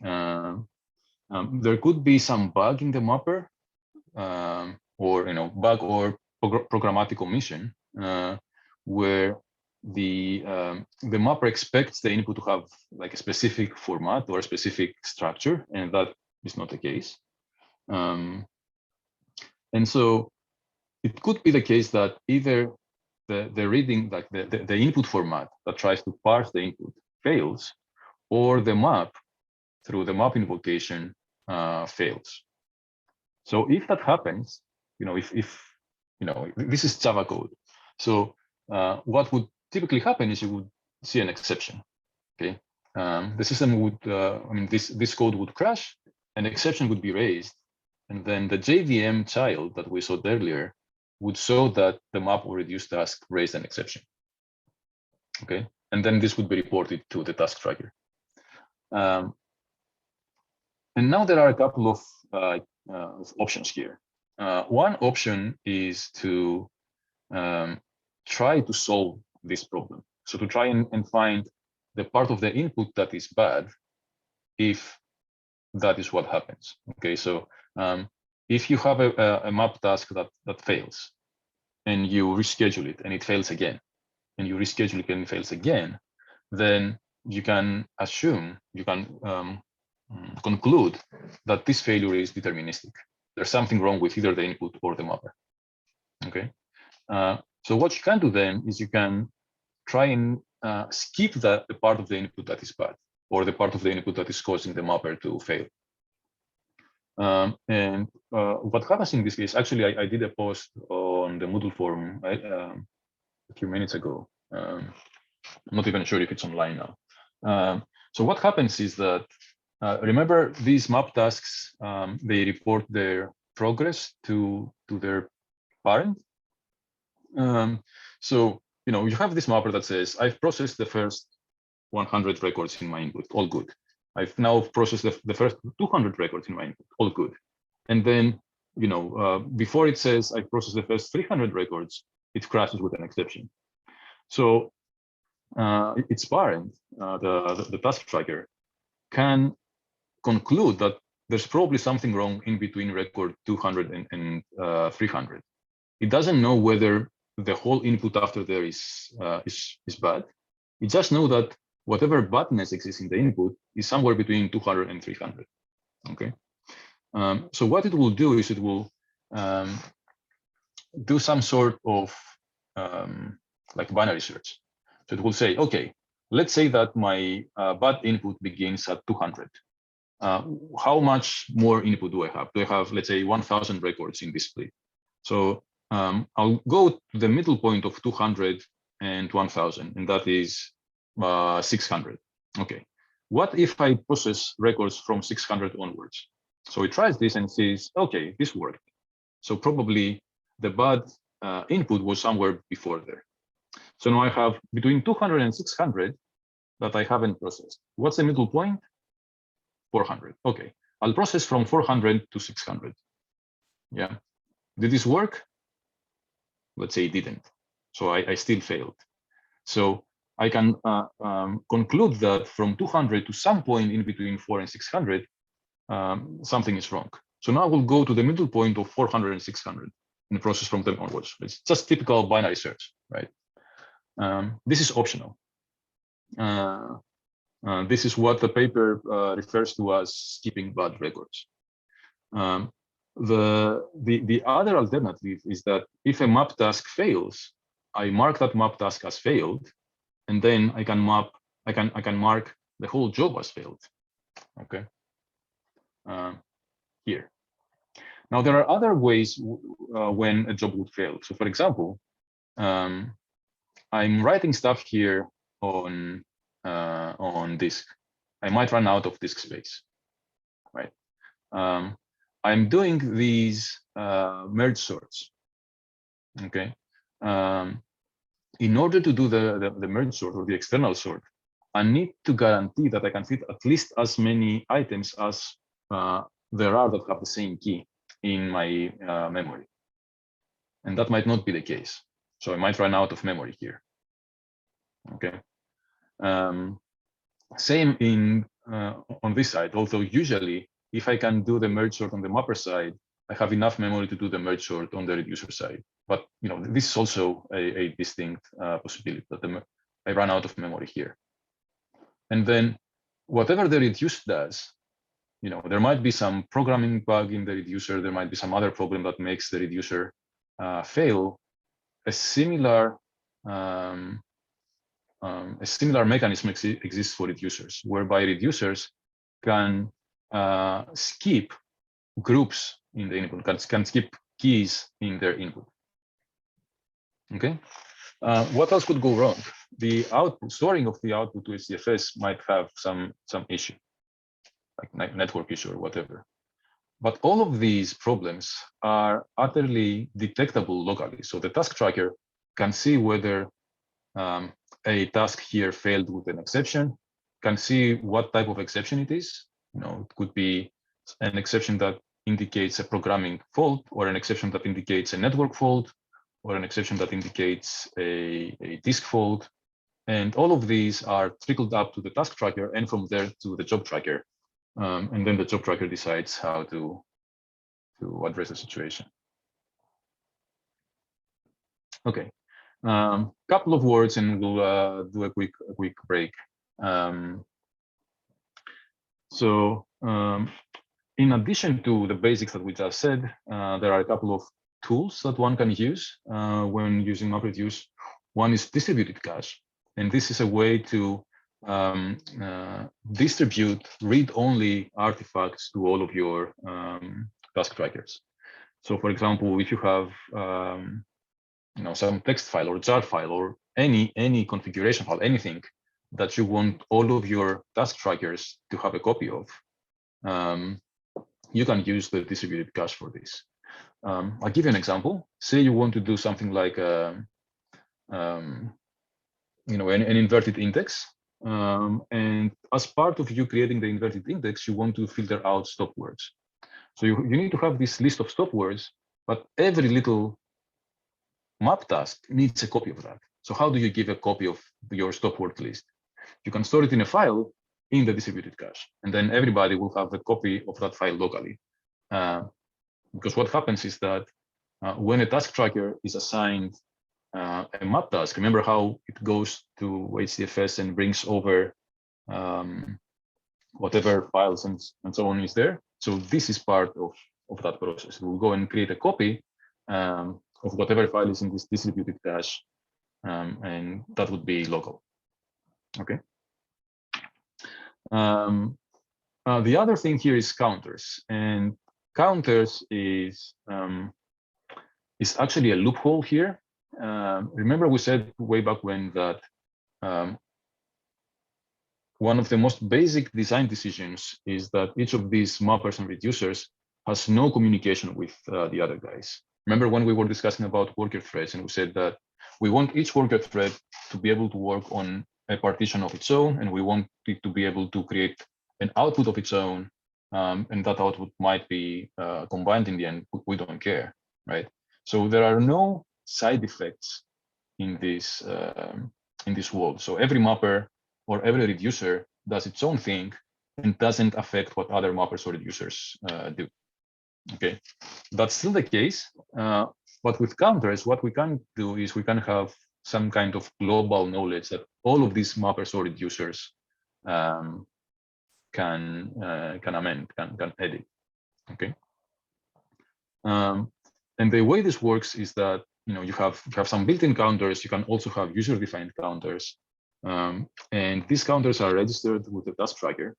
There could be some bug in the mapper, or bug or programmatic omission, where the mapper expects the input to have like a specific format or a specific structure, and that is not the case. And so it could be the case that either the reading, like the input format that tries to parse the input fails, or the map through the map invocation fails. So if that happens, if this is Java code. So what would typically happen is you would see an exception. Okay, the system would, this code would crash, an exception would be raised, and then the JVM child that we saw earlier would show that the map or reduce task raised an exception. Okay, and then this would be reported to the task tracker. And now there are a couple of options here. One option is to try to solve this problem. So to try and find the part of the input that is bad, if that is what happens. Okay, so if you have a map task that fails, and you reschedule it and it fails again, and you reschedule it and it fails again, then you can assume, you can conclude that this failure is deterministic. There's something wrong with either the input or the mapper. Okay, so what you can do then is you can try and skip the part of the input that is bad, or the part of the input that is causing the mapper to fail. And what happens in this case, actually, I did a post on the Moodle forum a few minutes ago. I'm not even sure if it's online now. So what happens is that, remember these map tasks, they report their progress to their parent. So, you have this mapper that says, I've processed the first 100 records in my input, all good. I've now processed the first 200 records in my input, all good. And then, before it says I've processed the first 300 records, it crashes with an exception. So its parent, the task tracker, can conclude that there's probably something wrong in between record 200 and 300. It doesn't know whether the whole input after there is bad. It just knows that whatever badness exists in the input is somewhere between 200 and 300. Okay. So what it will do is it will do some sort of like binary search. So it will say, okay, let's say that my bad input begins at 200. How much more input do I have? Do I have, let's say, 1,000 records in this split? So I'll go to the middle point of 200 and 1,000, and that is 600. Okay. What if I process records from 600 onwards? So it tries this and says, okay, this worked. So probably the bad input was somewhere before there. So now I have between 200 and 600 that I haven't processed. What's the middle point? 400. Okay, I'll process from 400 to 600. Yeah, did this work? Let's say it didn't. So I still failed. So I can conclude that from 200 to some point in between 4 and 600, something is wrong. So now we'll go to the middle point of 400 and 600 and process from them onwards. It's just typical binary search, right? This is optional. This is what the paper refers to as skipping bad records. The other alternative is that if a map task fails, I mark that map task as failed, and then I can mark the whole job as failed. Okay. Here. Now there are other ways when a job would fail. So for example, I'm writing stuff here on disk. I might run out of disk space, right? I'm doing these merge sorts. Okay. In order to do the merge sort or the external sort, I need to guarantee that I can fit at least as many items as there are that have the same key in my memory. And that might not be the case. So I might run out of memory here. Okay. Same in on this side, although usually if I can do the merge sort on the mapper side, I have enough memory to do the merge sort on the reducer side. But this is also a distinct possibility that I run out of memory here. And then whatever the reduce does, there might be some programming bug in the reducer. There might be some other problem that makes the reducer fail. A similar mechanism exists for reducers, whereby reducers can skip groups in the input, can skip keys in their input. Okay. What else could go wrong? The output storing of the output to HDFS might have some issue, like network issue or whatever. But all of these problems are utterly detectable locally. So the task tracker can see whether a task here failed with an exception, can see what type of exception it is. It could be an exception that indicates a programming fault, or an exception that indicates a network fault, or an exception that indicates a disk fault. And all of these are trickled up to the task tracker and from there to the job tracker. And then the job tracker decides how to address the situation. Okay, couple of words and we'll do a quick break. In addition to the basics that we just said, there are a couple of tools that one can use when using MapReduce. One is distributed cache, and this is a way to distribute read-only artifacts to all of your task trackers. So, for example, if you have some text file or jar file or any configuration file, anything that you want all of your task trackers to have a copy of, you can use the distributed cache for this. I'll give you an example. Say you want to do something like an inverted index, and as part of you creating the inverted index, you want to filter out stop words. So you need to have this list of stop words, but every little map task needs a copy of that. So how do you give a copy of your stop word list? You can store it in a file in the distributed cache, and then everybody will have a copy of that file locally. Because what happens is that when a task tracker is assigned a map task, remember how it goes to HDFS and brings over whatever files and so on is there. So this is part of that process. We'll go and create a copy of whatever file is in this distributed cache, and that would be local. Okay. The other thing here is counters, and counters is actually a loophole here. Remember we said way back when that one of the most basic design decisions is that each of these mappers and reducers has no communication with the other guys. Remember when we were discussing about worker threads, and we said that we want each worker thread to be able to work on a partition of its own, and we want it to be able to create an output of its own, and that output might be combined in the end. We don't care, right? So there are no side effects in this world. So every mapper or every reducer does its own thing and doesn't affect what other mappers or reducers do. Okay, that's still the case. But with counters, what we can do is we can have some kind of global knowledge that all of these mappers or reducers can amend, can edit. Okay. And the way this works is that you have some built-in counters. You can also have user-defined counters, and these counters are registered with the task tracker.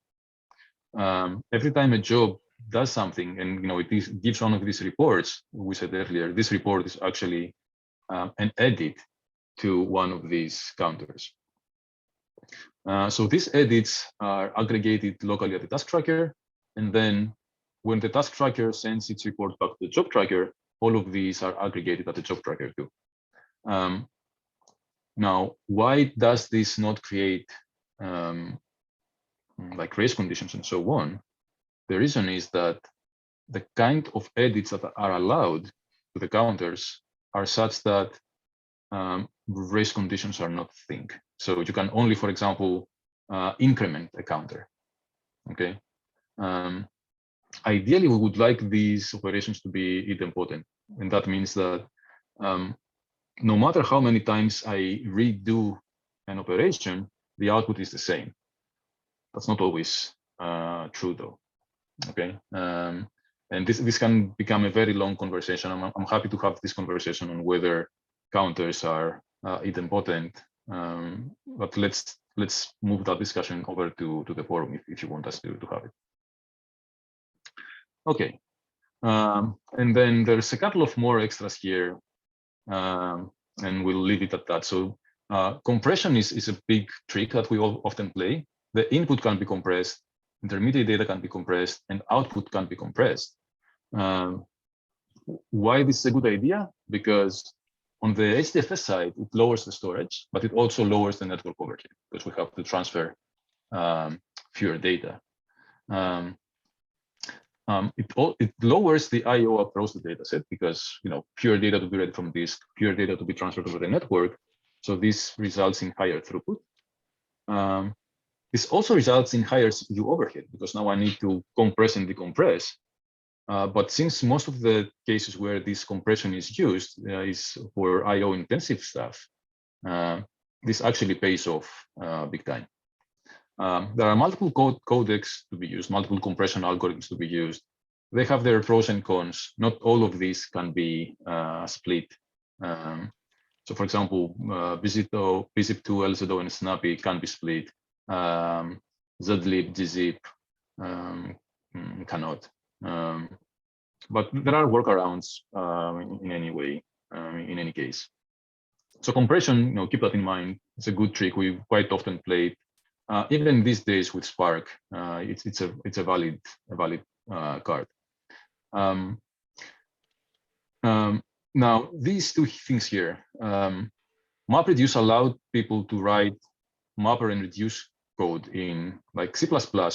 Every time a job does something, and it gives one of these reports we said earlier, this report is actually an edit to one of these counters. So these edits are aggregated locally at the task tracker, and then when the task tracker sends its report back to the job tracker, all of these are aggregated at the job tracker too. Now, why does this not create like race conditions and so on? The reason is that the kind of edits that are allowed to the counters are such that race conditions are not a thing. So you can only, for example, increment a counter. Okay. Ideally, we would like these operations to be idempotent, and that means that no matter how many times I redo an operation, the output is the same. That's not always true, though. Okay, and this can become a very long conversation. I'm happy to have this conversation on whether counters are idempotent, but let's move that discussion over to the forum if you want us to have it. Okay, and then there's a couple of more extras here, and we'll leave it at that. So compression is a big trick that we all often play. The input can be compressed, intermediate data can be compressed, and output can be compressed. Why this is a good idea? Because on the HDFS side, it lowers the storage, but it also lowers the network overhead because we have to transfer fewer data. it lowers the I/O across the dataset because pure data to be read from disk, pure data to be transferred over the network. So this results in higher throughput. This also results in higher CPU overhead because now I need to compress and decompress. But since most of the cases where this compression is used is for I/O intensive stuff, this actually pays off big time. There are multiple codecs to be used, multiple compression algorithms to be used. They have their pros and cons. Not all of these can be split. So for example, BZIP2, LZO, and Snappy can be split. Zlib, gzip cannot. But there are workarounds in any way, in any case. So compression, keep that in mind. It's a good trick. We quite often play it. Even these days with Spark, it's a valid card. Now these two things here, MapReduce allowed people to write mapper and reduce code in like C++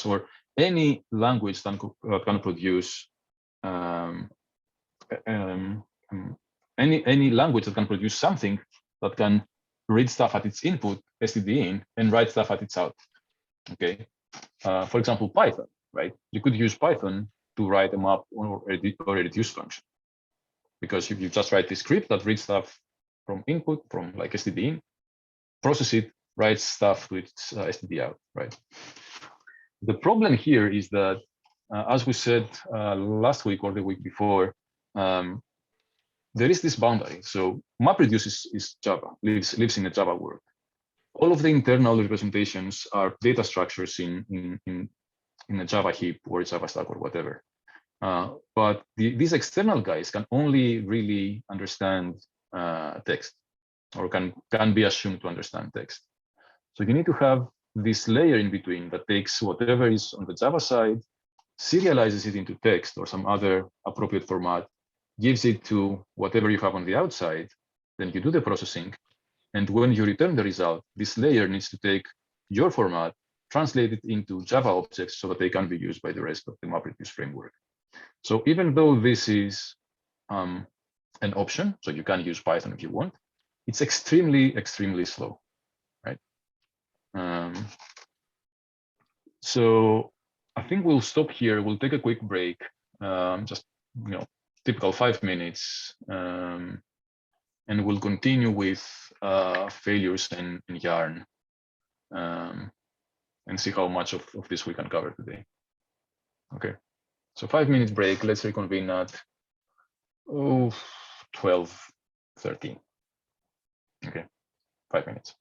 or any language that can produce any language that can produce something that can read stuff at its input, std in, and write stuff at its out. Okay, for example, Python, right? You could use Python to write a map or a reduce function, because if you just write this script that reads stuff from input, from like std in, process it, writes stuff to its std out, right? The problem here is that, as we said last week or the week before, there is this boundary. So MapReduce is Java, lives in a Java world. All of the internal representations are data structures in a Java heap or a Java stack or whatever. But these external guys can only really understand text, or can be assumed to understand text. So you need to have this layer in between that takes whatever is on the Java side, serializes it into text or some other appropriate format, gives it to whatever you have on the outside, then you do the processing. And when you return the result, this layer needs to take your format, translate it into Java objects so that they can be used by the rest of the MapReduce framework. So even though this is an option, so you can use Python if you want, it's extremely, extremely slow, right? So I think we'll stop here. We'll take a quick break, just typical 5 minutes, and we'll continue with failures and Yarn, and see how much of this we can cover today. Okay, so 5 minutes break. Let's reconvene at 12:13. Okay, 5 minutes.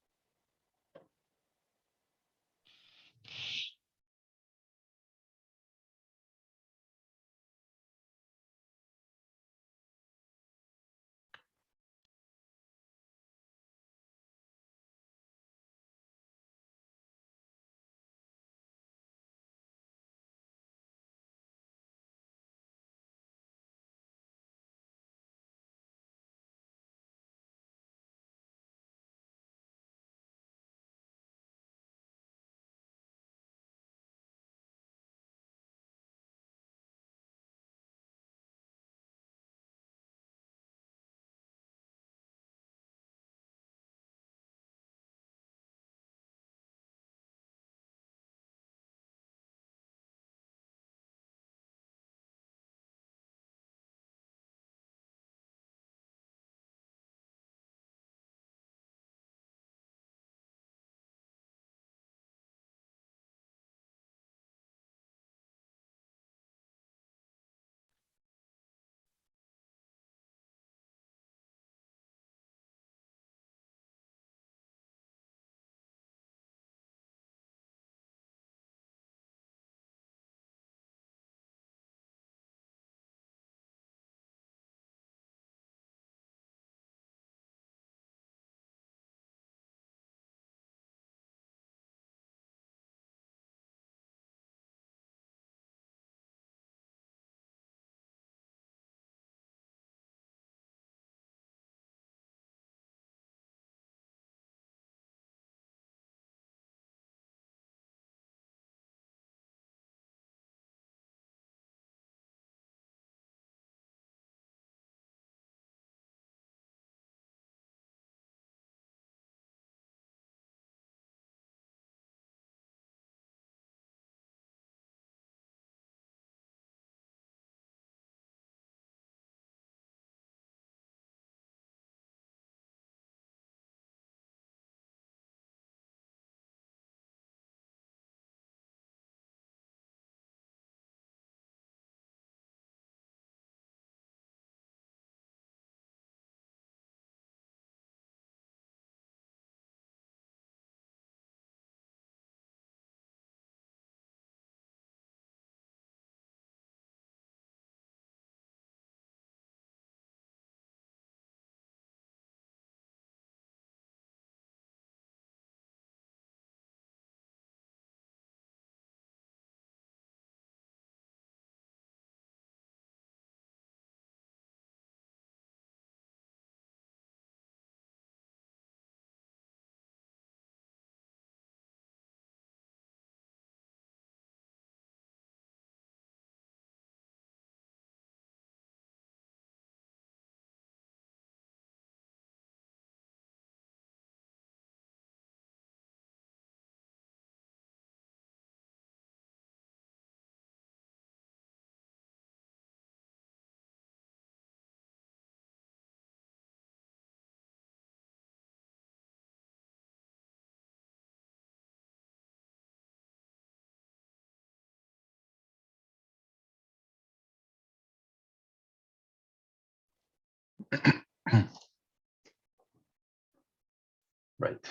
Right.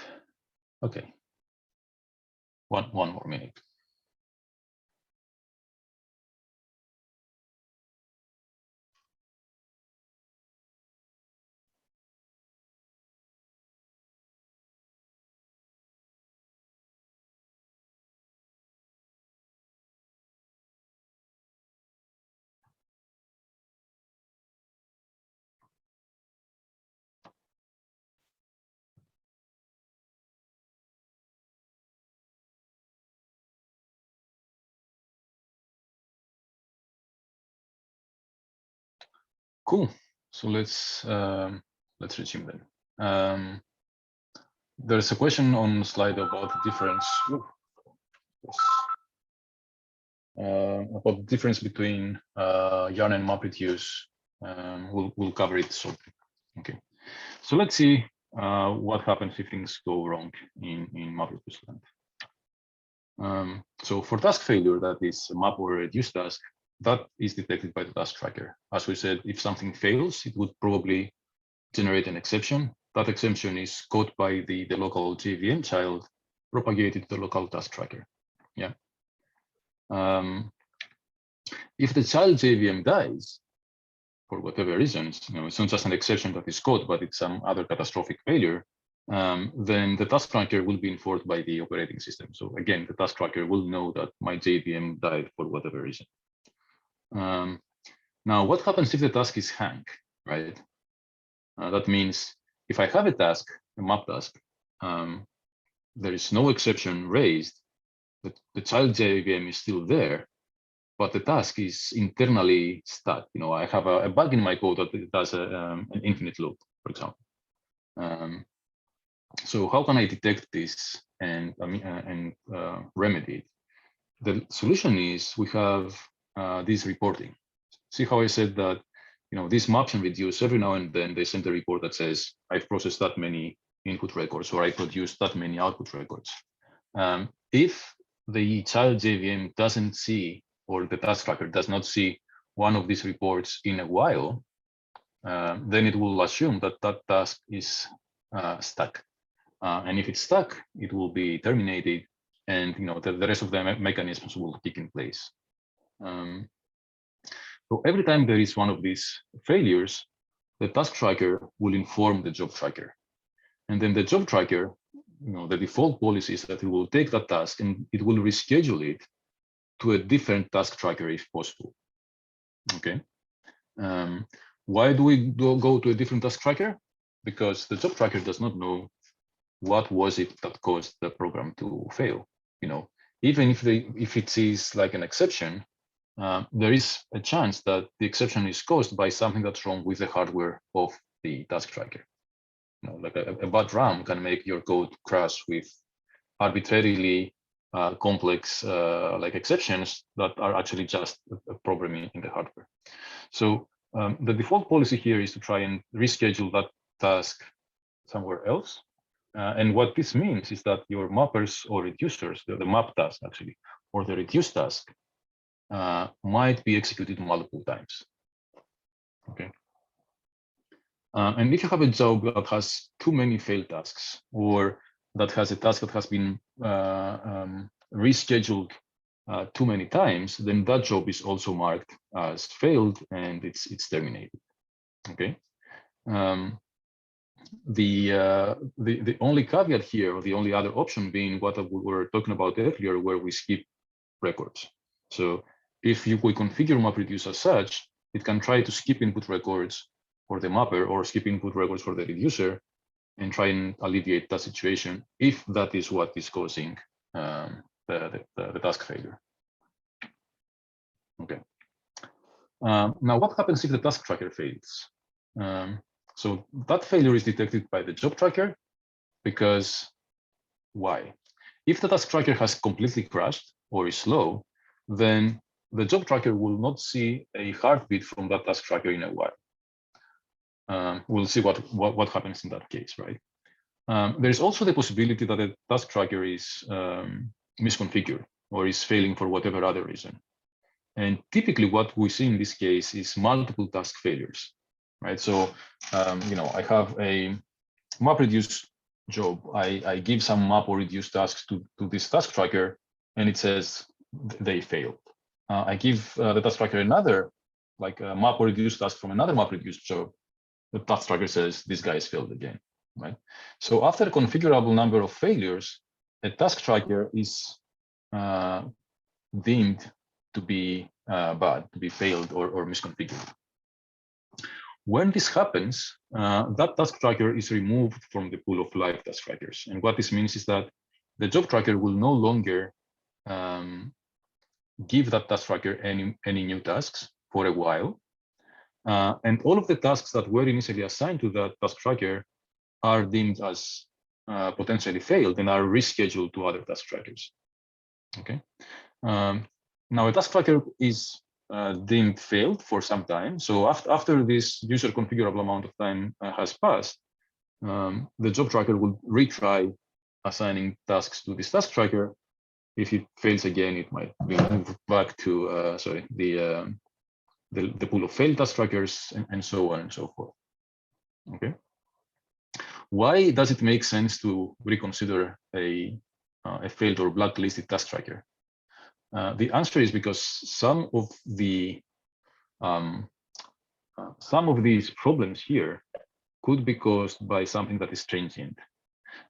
Okay. One more minute. Cool. So let's resume then. There's a question on the slide about the difference. About the difference between yarn and MapReduce. We'll cover it shortly. Okay. So let's see what happens if things go wrong in MapReduce land. So for task failure, that is a map or a reduced task, that is detected by the task tracker. As we said, if something fails, it would probably generate an exception. That exception is caught by the local JVM child, propagated to the local task tracker. Yeah. If the child JVM dies, for whatever reasons, it's not just an exception that is caught, but it's some other catastrophic failure, then the task tracker will be informed by the operating system. So again, the task tracker will know that my JVM died for whatever reason. Now, what happens if the task is hang, right? That means if I have a task, a map task, there is no exception raised, but the child JVM is still there, but the task is internally stuck. I have a bug in my code that does an infinite loop, for example. So how can I detect this and remedy it? The solution is we have this reporting. See how I said that these maps and reduce every now and then they send a report that says I've processed that many input records or I produced that many output records. If the child JVM doesn't see, or the task tracker does not see one of these reports in a while, then it will assume that that task is stuck. And if it's stuck, it will be terminated, and the rest of the mechanisms will kick in place. So every time there is one of these failures, the task tracker will inform the job tracker. And then the job tracker, the default policy is that it will take that task and it will reschedule it to a different task tracker if possible. Okay. Why do we go to a different task tracker? Because the job tracker does not know what was it that caused the program to fail. Even if it sees like an exception, there is a chance that the exception is caused by something that's wrong with the hardware of the task tracker. Like a bad RAM can make your code crash with arbitrarily complex like exceptions that are actually just a problem in the hardware. So the default policy here is to try and reschedule that task somewhere else. And what this means is that your mappers or reducers, the map task actually, or the reduce task, might be executed multiple times. Okay. And if you have a job that has too many failed tasks, or that has a task that has been rescheduled too many times, then that job is also marked as failed and it's terminated. Okay. The only caveat here, or the only other option being what we were talking about earlier, where we skip records. So if we configure MapReduce as such, it can try to skip input records for the mapper or skip input records for the reducer and try and alleviate that situation if that is what is causing the task failure. Okay. Now, what happens if the task tracker fails? So that failure is detected by the job tracker, because why? If the task tracker has completely crashed or is slow, then the job tracker will not see a heartbeat from that task tracker in a while. We'll see what happens in that case, right? There's also the possibility that the task tracker is misconfigured or is failing for whatever other reason. And typically what we see in this case is multiple task failures. right? So, I have a MapReduce job. I give some map or reduce tasks to this task tracker, and it says they failed. I give the task tracker another, like a map or reduce task from another MapReduce job. The task tracker says this guy is failed again, right? So after a configurable number of failures, a task tracker is deemed to be bad, to be failed or misconfigured. When this happens, that task tracker is removed from the pool of live task trackers. And what this means is that the job tracker will no longer give that task tracker any new tasks for a while. And all of the tasks that were initially assigned to that task tracker are deemed as potentially failed and are rescheduled to other task trackers. Okay. Now a task tracker is deemed failed for some time. So after this user configurable amount of time has passed, the job tracker will retry assigning tasks to this task tracker. If it fails again, it might be moved back to the pool of failed task trackers, and so on and so forth. Okay. Why does it make sense to reconsider a failed or blacklisted task tracker? The answer is because some of these problems here could be caused by something that is transient.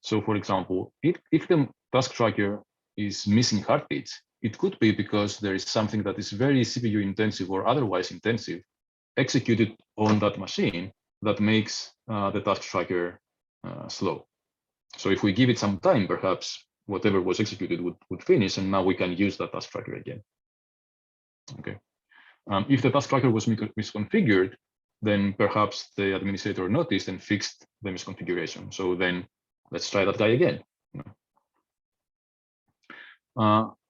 So, for example, if the task tracker is missing heartbeats, it could be because there is something that is very CPU intensive or otherwise intensive executed on that machine that makes the task tracker slow. So if we give it some time, perhaps whatever was executed would finish, and now we can use that task tracker again. Okay. If the task tracker was misconfigured, then perhaps the administrator noticed and fixed the misconfiguration. So then let's try that guy again.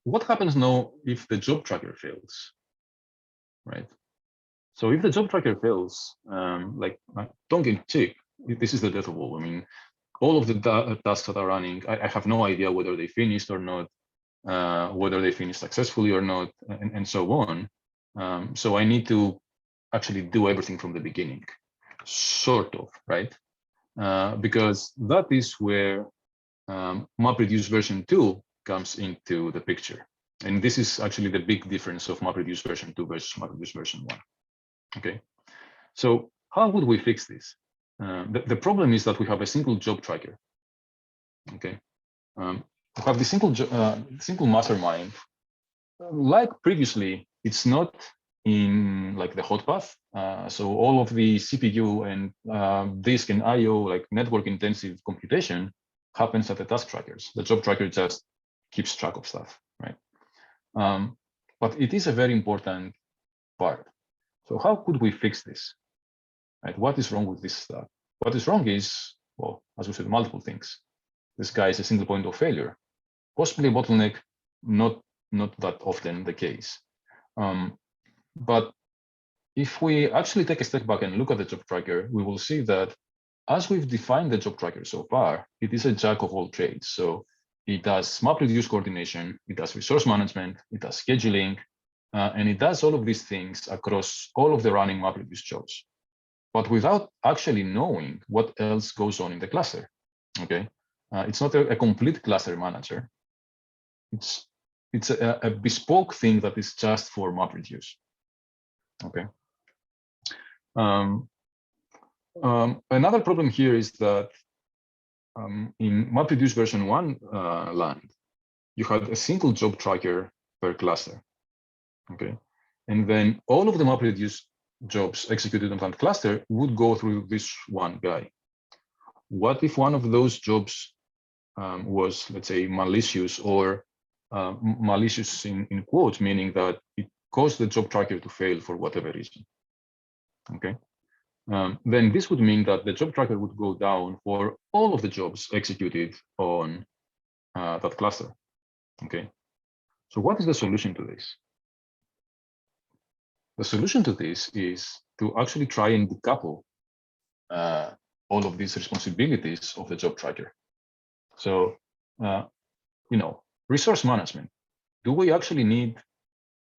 What happens now if the job tracker fails, right? So if the job tracker fails, like tongue in cheek, this is the death of all. I mean, all of the tasks that are running, I have no idea whether they finished or not, whether they finished successfully or not, and so on. So I need to actually do everything from the beginning, sort of, right? Because that is where MapReduce version 2 comes into the picture. And this is actually the big difference of MapReduce version 2 versus MapReduce version 1. Okay, so how would we fix this? The problem is that we have a single job tracker. Okay, we have the single mastermind. Like previously, it's not in like the hot path. So all of the CPU and disk and IO, like network intensive computation, happens at the task trackers. The job tracker just keeps track of stuff, right? But it is a very important part. So how could we fix this? Right? What is wrong with this stuff? What is wrong is, well, as we said, multiple things. This guy is a single point of failure. Possibly a bottleneck, not that often the case. But if we actually take a step back and look at the job tracker, we will see that as we've defined the job tracker so far, it is a jack of all trades. So it does MapReduce coordination, it does resource management, it does scheduling, and it does all of these things across all of the running MapReduce jobs, but without actually knowing what else goes on in the cluster. Okay, it's not a complete cluster manager. It's a bespoke thing that is just for MapReduce. Okay. Another problem here is that in MapReduce version 1 land, you had a single job tracker per cluster. Okay, and then all of the MapReduce jobs executed on that cluster would go through this one guy. What if one of those jobs was, let's say, malicious, or malicious in quotes, meaning that it caused the job tracker to fail for whatever reason? Okay, then this would mean that the job tracker would go down for all of the jobs executed on that cluster. Okay, so what is the solution to this? The solution to this is to actually try and decouple all of these responsibilities of the job tracker. So, resource management. Do we actually need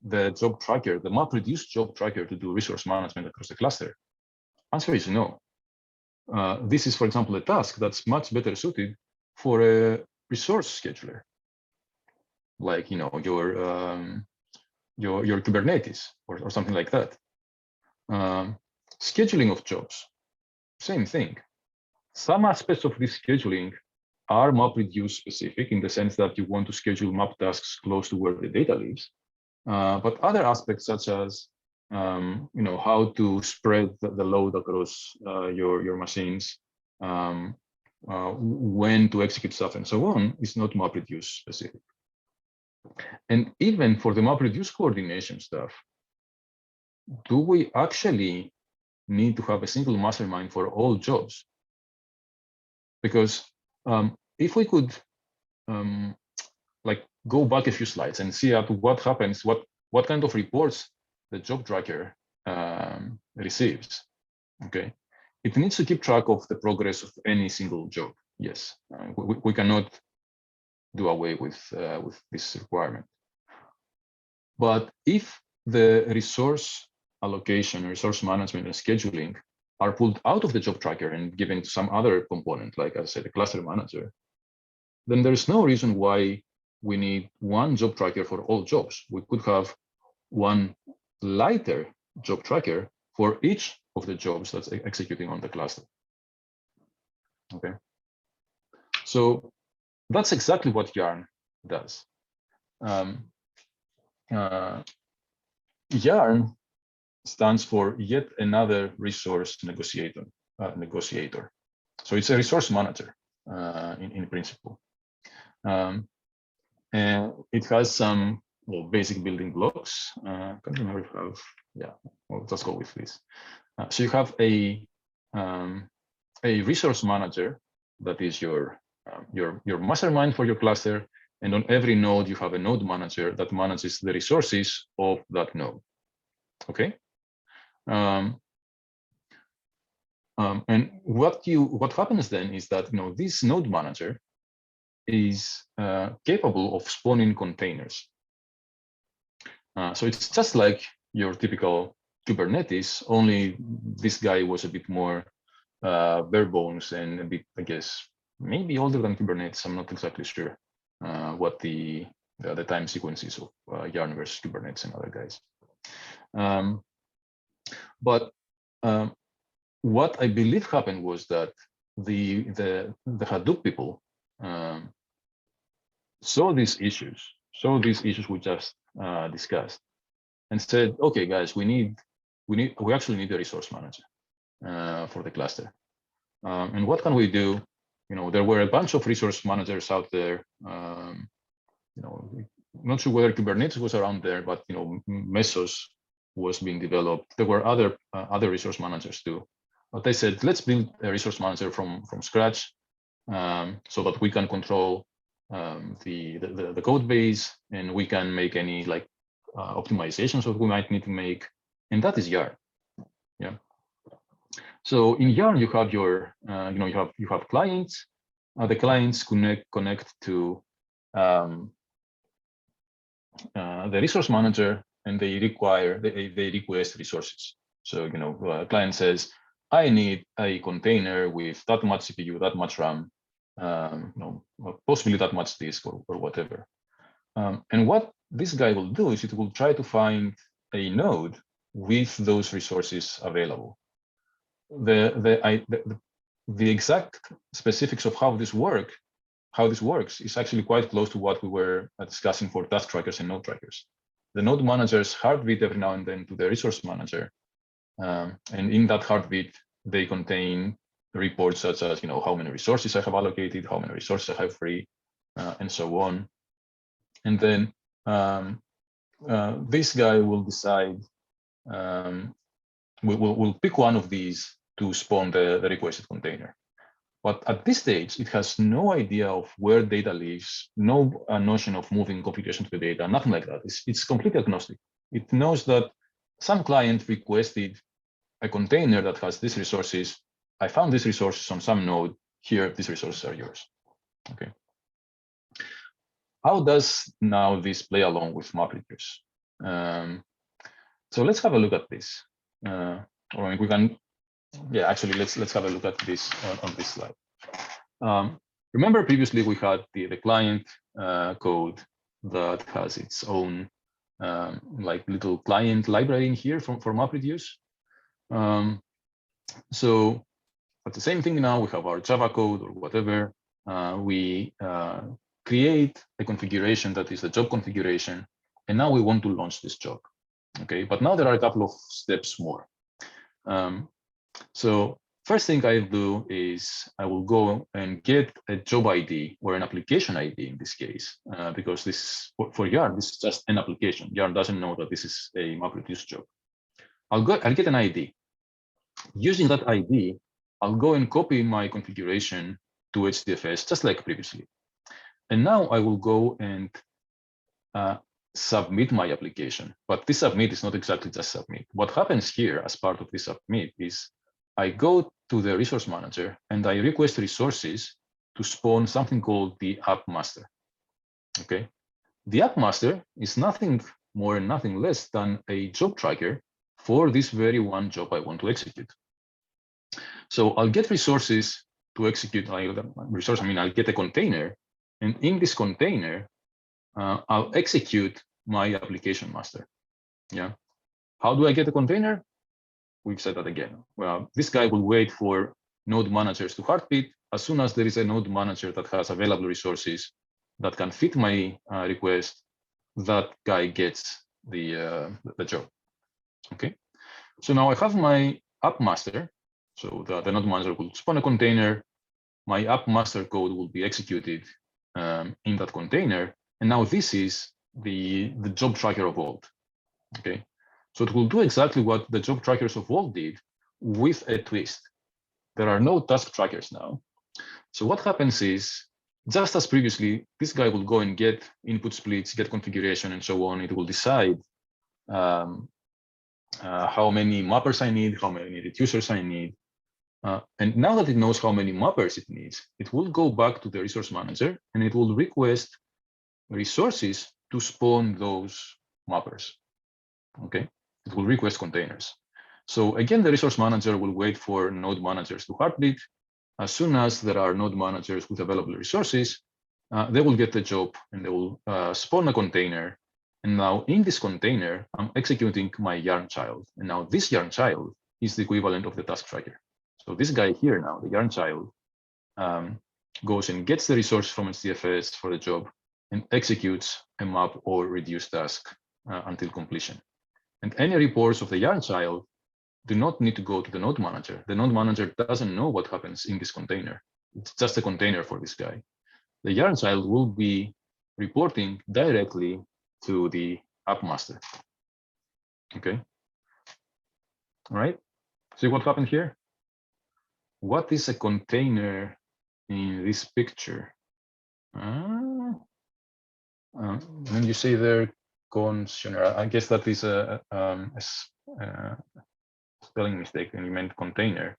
the job tracker, the MapReduce job tracker, to do resource management across the cluster? Answer is no. This is, for example, a task that's much better suited for a resource scheduler, like your Kubernetes or something like that. Scheduling of jobs, same thing. Some aspects of this scheduling are MapReduce specific in the sense that you want to schedule map tasks close to where the data lives. But other aspects, such as how to spread the load across your machines, when to execute stuff, and so on, is not MapReduce specific. And even for the MapReduce coordination stuff, do we actually need to have a single mastermind for all jobs? Because if we could like go back a few slides and see what happens, what kind of reports the job tracker receives. Okay, it needs to keep track of the progress of any single job. Yes, we cannot do away with this requirement. But if the resource allocation, resource management, and scheduling are pulled out of the job tracker and given to some other component, like I said, a cluster manager, then there's no reason why we need one job tracker for all jobs. We could have one lighter job tracker for each of the jobs that's executing on the cluster. Okay, so that's exactly what Yarn does. Yarn stands for yet another resource negotiator. So it's a resource manager in principle. And it has some basic building blocks. I can't remember if I have, yeah, well, let's go with this. So you have a resource manager that is your mastermind for your cluster, and on every node you have a node manager that manages the resources of that node. Okay. And what happens then is that this node manager is capable of spawning containers. So it's just like your typical Kubernetes, only this guy was a bit more bare bones and a bit, I guess, maybe older than Kubernetes. I'm not exactly sure what the time sequences of Yarn versus Kubernetes and other guys. But what I believe happened was that the Hadoop people saw these issues we just discussed, and said, okay, guys, we actually need a resource manager for the cluster. And what can we do? There were a bunch of resource managers out there. Not sure whether Kubernetes was around there, but Mesos was being developed. There were other resource managers too. But they said, let's build a resource manager from scratch, so that we can control the code base, and we can make any optimizations that we might need to make, and that is Yarn. Yeah. So in Yarn, you have your you have clients. The clients connect to the resource manager, and they request resources. So a client says, I need a container with that much CPU, that much RAM, possibly that much disk or whatever. And what this guy will do is it will try to find a node with those resources available. The exact specifics of how this works is actually quite close to what we were discussing for task trackers and node trackers. The node managers heartbeat every now and then to the resource manager, and in that heartbeat, they contain reports such as how many resources I have allocated, how many resources I have free, and so on. And then this guy will decide, we'll pick one of these to spawn the requested container. But at this stage, it has no idea of where data lives, no notion of moving computation to the data, nothing like that. It's completely agnostic. It knows that some client requested a container that has these resources. I found these resources on some node. Here, these resources are yours. Okay. How does now this play along with MapReduce? So let's have a look at this. Or we can yeah, actually, let's have a look at this on this slide. Remember previously we had the client code that has its own like little client library in here for MapReduce. So but the same thing now, we have our Java code or whatever. We create a configuration that is the job configuration, and now we want to launch this job. Okay, but now there are a couple of steps more. So first thing I do is I will go and get a job ID or an application ID in this case, because this for Yarn, this is just an application. Yarn doesn't know that this is a MapReduce job. I'll get an ID. Using that ID, I'll go and copy my configuration to HDFS just like previously. And now I will go and submit my application. But this submit is not exactly just submit. What happens here as part of this submit is I go to the resource manager and I request resources to spawn something called the app master. Okay. The app master is nothing more and nothing less than a job tracker for this very one job I want to execute. So I'll get resources to execute. I'll get a container, and in this container, I'll execute my application master. Yeah. How do I get a container? We've said that again. Well, this guy will wait for node managers to heartbeat. As soon as there is a node manager that has available resources that can fit my request, that guy gets the job. Okay. So now I have my app master. So the node manager will spawn a container. My app master code will be executed in that container. And now this is the job tracker of old. Okay. So it will do exactly what the job trackers of old did with a twist. There are no task trackers now. So what happens is, just as previously, this guy will go and get input splits, get configuration, and so on. It will decide how many mappers I need, how many reducers I need. And now that it knows how many mappers it needs, it will go back to the resource manager and it will request resources to spawn those mappers. Okay, it will request containers. So again, the resource manager will wait for node managers to heartbeat. As soon as there are node managers with available resources, they will get the job and they will spawn a container. And now in this container, I'm executing my yarn child. And now this yarn child is the equivalent of the task tracker. So this guy here now, the yarn child, goes and gets the resource from HDFS for the job and executes a map or reduce task until completion. And any reports of the yarn child do not need to go to the node manager. The node manager doesn't know what happens in this container. It's just a container for this guy. The yarn child will be reporting directly to the app master. Okay. All right. See what happened here? What is a container in this picture? When you say there, consumer, I guess that is a spelling mistake, and you meant container.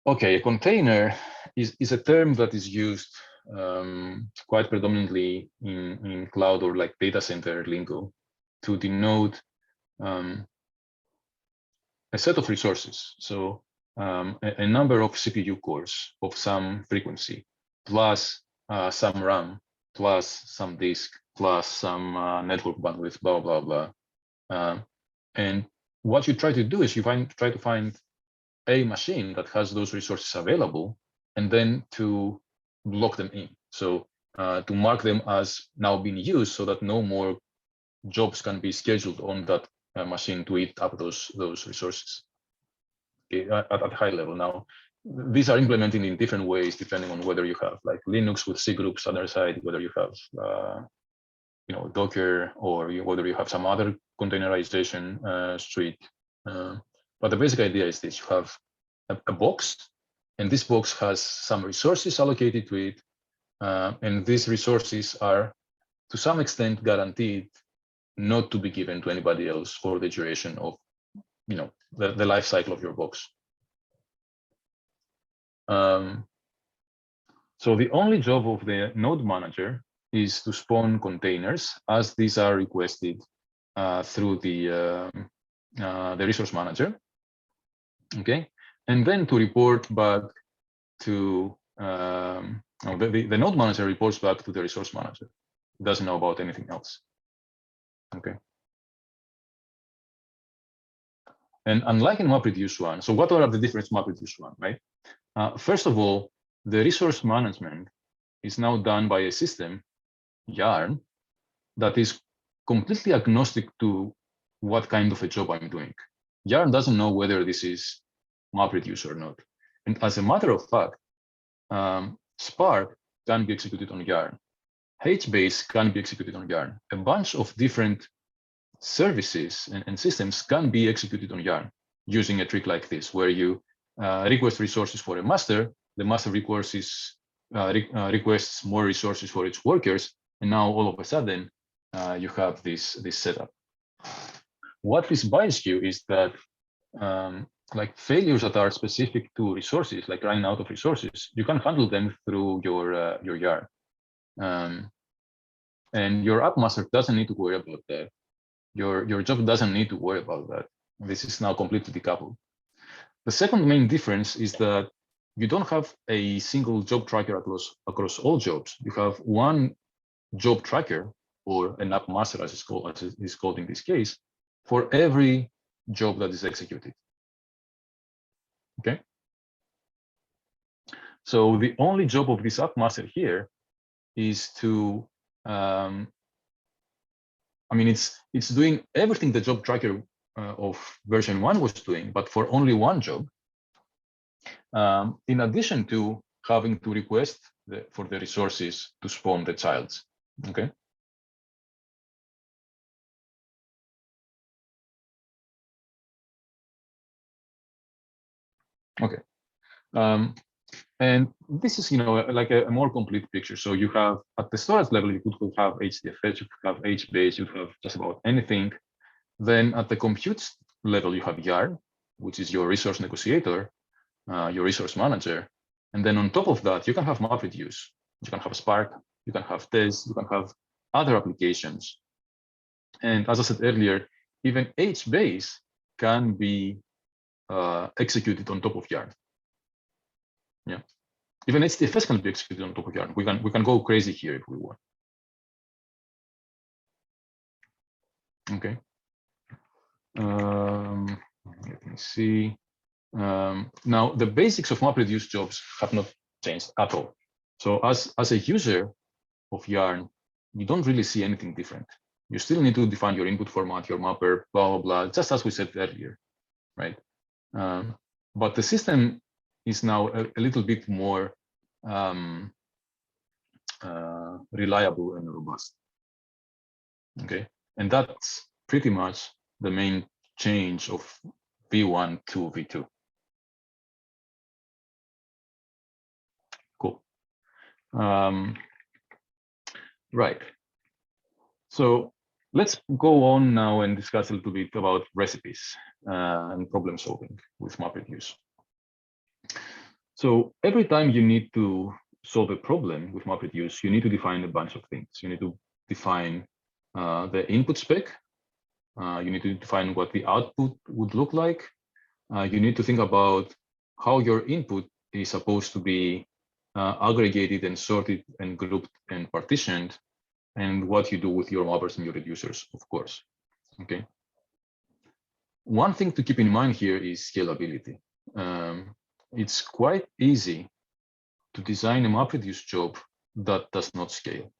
Okay, a container is a term that is used quite predominantly in cloud or like data center lingo to denote a set of resources. So a number of CPU cores of some frequency, plus some RAM, plus some disk, plus some network bandwidth, blah, blah, blah. And what you try to do is you try to find a machine that has those resources available, and then to block them in. So to mark them as now being used so that no more jobs can be scheduled on that machine to eat up those resources. Okay, at high level. Now, these are implemented in different ways depending on whether you have like Linux with C groups on the other side, whether you have Docker, or whether you have some other containerization suite. But the basic idea is this: you have a box, and this box has some resources allocated to it, and these resources are to some extent guaranteed not to be given to anybody else for the duration of the life cycle of your box. So the only job of the node manager is to spawn containers as these are requested through the resource manager. Okay, and then to report back to the node manager reports back to the resource manager. It doesn't know about anything else. Okay. And unlike in MapReduce one, so what are the difference MapReduce one, right? First of all, the resource management is now done by a system, Yarn, that is completely agnostic to what kind of a job I'm doing. Yarn doesn't know whether this is MapReduce or not. And as a matter of fact, Spark can be executed on Yarn. HBase can be executed on Yarn. A bunch of different services and systems can be executed on Yarn using a trick like this, where you request resources for a master, the master requests more resources for its workers, and now all of a sudden you have this setup. What this buys you is that like failures that are specific to resources, like running out of resources, you can handle them through your Yarn. And your app master doesn't need to worry about that. Your job doesn't need to worry about that. This is now completely decoupled. The second main difference is that you don't have a single job tracker across all jobs. You have one job tracker, or an app master as it's called in this case, for every job that is executed. Okay. So the only job of this app master here is to I mean, it's doing everything the job tracker of version 1 was doing, but for only one job, in addition to having to request for the resources to spawn the childs. Okay. Okay. And this is, like a more complete picture. So you have at the storage level, you could have HDFS, you could have HBase, you have just about anything. Then at the compute level, you have Yarn, which is your resource negotiator, your resource manager. And then on top of that, you can have MapReduce, you can have Spark, you can have Tez, you can have other applications. And as I said earlier, even HBase can be executed on top of Yarn. Yeah, even HDFS can be executed on top of Yarn. We can go crazy here if we want. Okay. Let me see. Now the basics of MapReduce jobs have not changed at all. So as a user of Yarn, you don't really see anything different. You still need to define your input format, your mapper, blah, blah, blah, just as we said earlier, right? But the system is now a little bit more reliable and robust. Okay, and that's pretty much the main change of V1 to V2. Cool. Right. So let's go on now and discuss a little bit about recipes and problem solving with MapReduce. So every time you need to solve a problem with MapReduce, you need to define a bunch of things. You need to define the input spec. You need to define what the output would look like. You need to think about how your input is supposed to be aggregated and sorted and grouped and partitioned, and what you do with your mappers and your reducers, of course. Okay. One thing to keep in mind here is scalability. It's quite easy to design a MapReduce job that does not scale.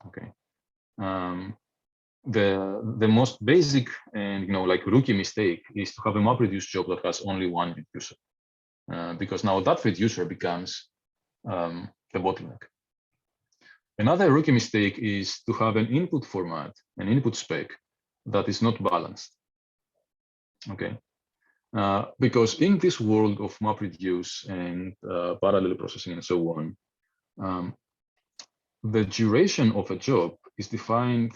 Okay. The most basic and like rookie mistake is to have a MapReduce job that has only one reducer, because now that reducer becomes the bottleneck. Another rookie mistake is to have an input format, an input spec that is not balanced. Okay, because in this world of MapReduce and parallel processing and so on, the duration of a job is defined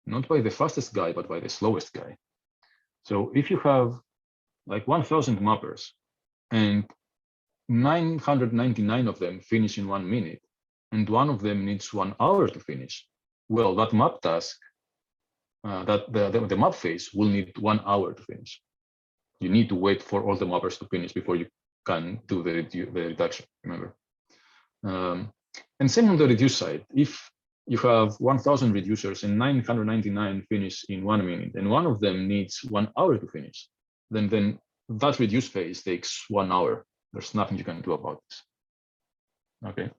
not by the fastest guy, but by the slowest guy. So if you have like 1,000 mappers and 999 of them finish in 1 minute, and one of them needs 1 hour to finish, well, that map task, that the map phase will need 1 hour to finish. You need to wait for all the mappers to finish before you can do the reduction, remember. And same on the reduce side. If you have 1,000 reducers and 999 finish in 1 minute, and one of them needs 1 hour to finish, then that reduce phase takes 1 hour. There's nothing you can do about this. Okay.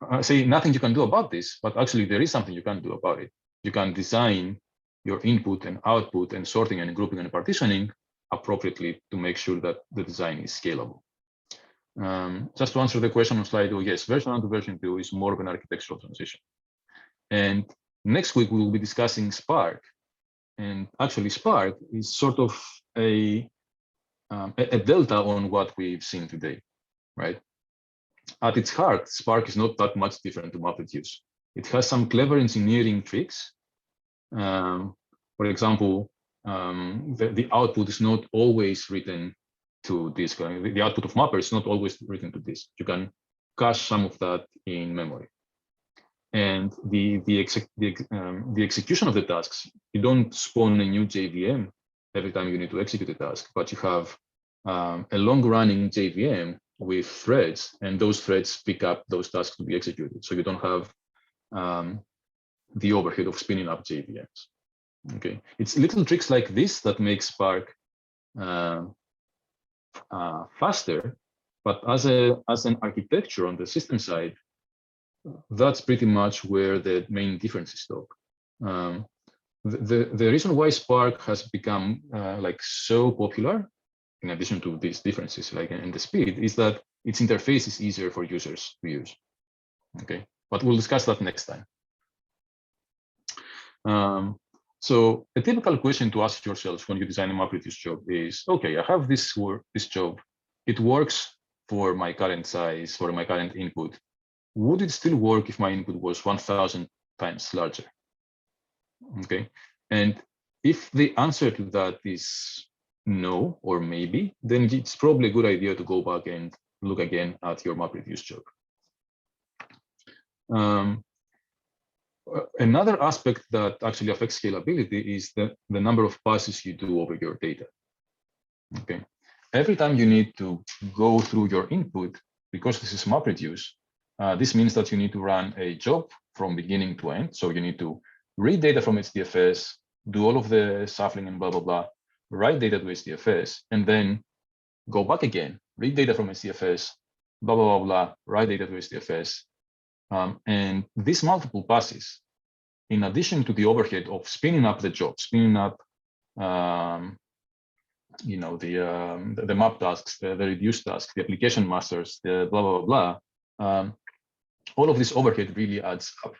I say nothing you can do about this, but actually there is something you can do about it. You can design your input and output and sorting and grouping and partitioning appropriately to make sure that the design is scalable. Just to answer the question on slide 2, yes, version 1 to version 2 is more of an architectural transition. And next week we will be discussing Spark. And actually Spark is sort of a delta on what we've seen today, right? At its heart, Spark is not that much different to MapReduce. It has some clever engineering tricks. For example, the output is not always written to disk. The output of mapper is not always written to disk. You can cache some of that in memory. And the execution of the tasks, you don't spawn a new JVM every time you need to execute a task, but you have a long-running JVM with threads, and those threads pick up those tasks to be executed. So you don't have the overhead of spinning up JVMs. Okay, it's little tricks like this that make Spark faster, but as an architecture on the system side, that's pretty much where the main difference is though. The reason why Spark has become like so popular, in addition to these differences like in the speed, is that its interface is easier for users to use. Okay, but we'll discuss that next time. So a typical question to ask yourself when you design a MapReduce job is, okay, I have this job. It works for my current size, for my current input. Would it still work if my input was 1,000 times larger? Okay, and if the answer to that is no or maybe, then it's probably a good idea to go back and look again at your MapReduce job. Another aspect that actually affects scalability is the number of passes you do over your data. Okay, every time you need to go through your input, because this is MapReduce, this means that you need to run a job from beginning to end. So you need to read data from HDFS, do all of the shuffling and blah, blah, blah, write data to HDFS, and then go back again, read data from HDFS, blah, blah, blah, blah, write data to HDFS. And these multiple passes, in addition to the overhead of spinning up the job, spinning up, you know, the map tasks, the reduce tasks, the application masters, the blah, blah, blah, blah, all of this overhead really adds up.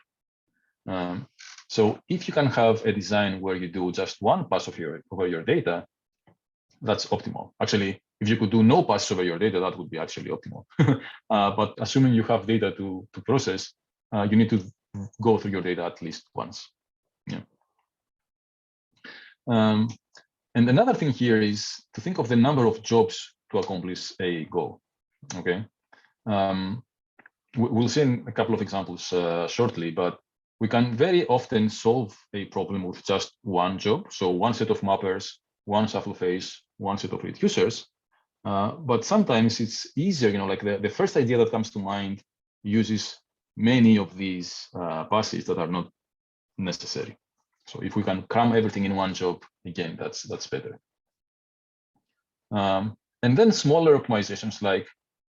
So if you can have a design where you do just one pass over your data, that's optimal. Actually, if you could do no pass over your data, that would be actually optimal. But assuming you have data to process, you need to go through your data at least once. Yeah. And another thing here is to think of the number of jobs to accomplish a goal. Okay. We'll see a couple of examples shortly, but we can very often solve a problem with just one job. So one set of mappers, one shuffle phase, one set of reducers. But sometimes it's easier, you know, like the first idea that comes to mind uses many of these passes that are not necessary. So if we can cram everything in one job, again, that's better. And then smaller optimizations like,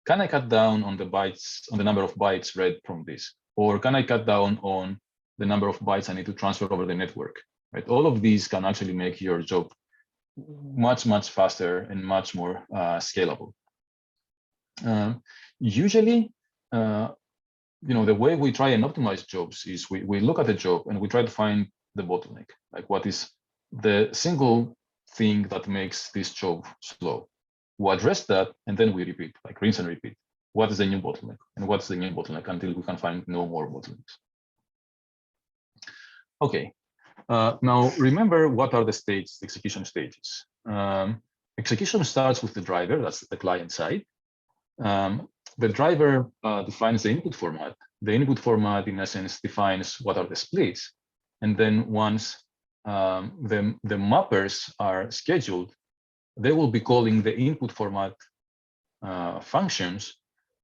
can I cut down on the bytes, on the number of bytes read from this? Or can I cut down on the number of bytes I need to transfer over the network? Right? All of these can actually make your job much, much faster and much more scalable. Usually, you know, the way we try and optimize jobs is we look at the job and we try to find the bottleneck, like what is the single thing that makes this job slow. We address that and then we repeat, like rinse and repeat. What is the new bottleneck and what's the new bottleneck until we can find no more bottlenecks. Okay, now remember what are the stages, execution stages. Execution starts with the driver, that's the client side. The driver defines the input format. The input format, in essence, defines what are the splits. And then once the mappers are scheduled, they will be calling the input format functions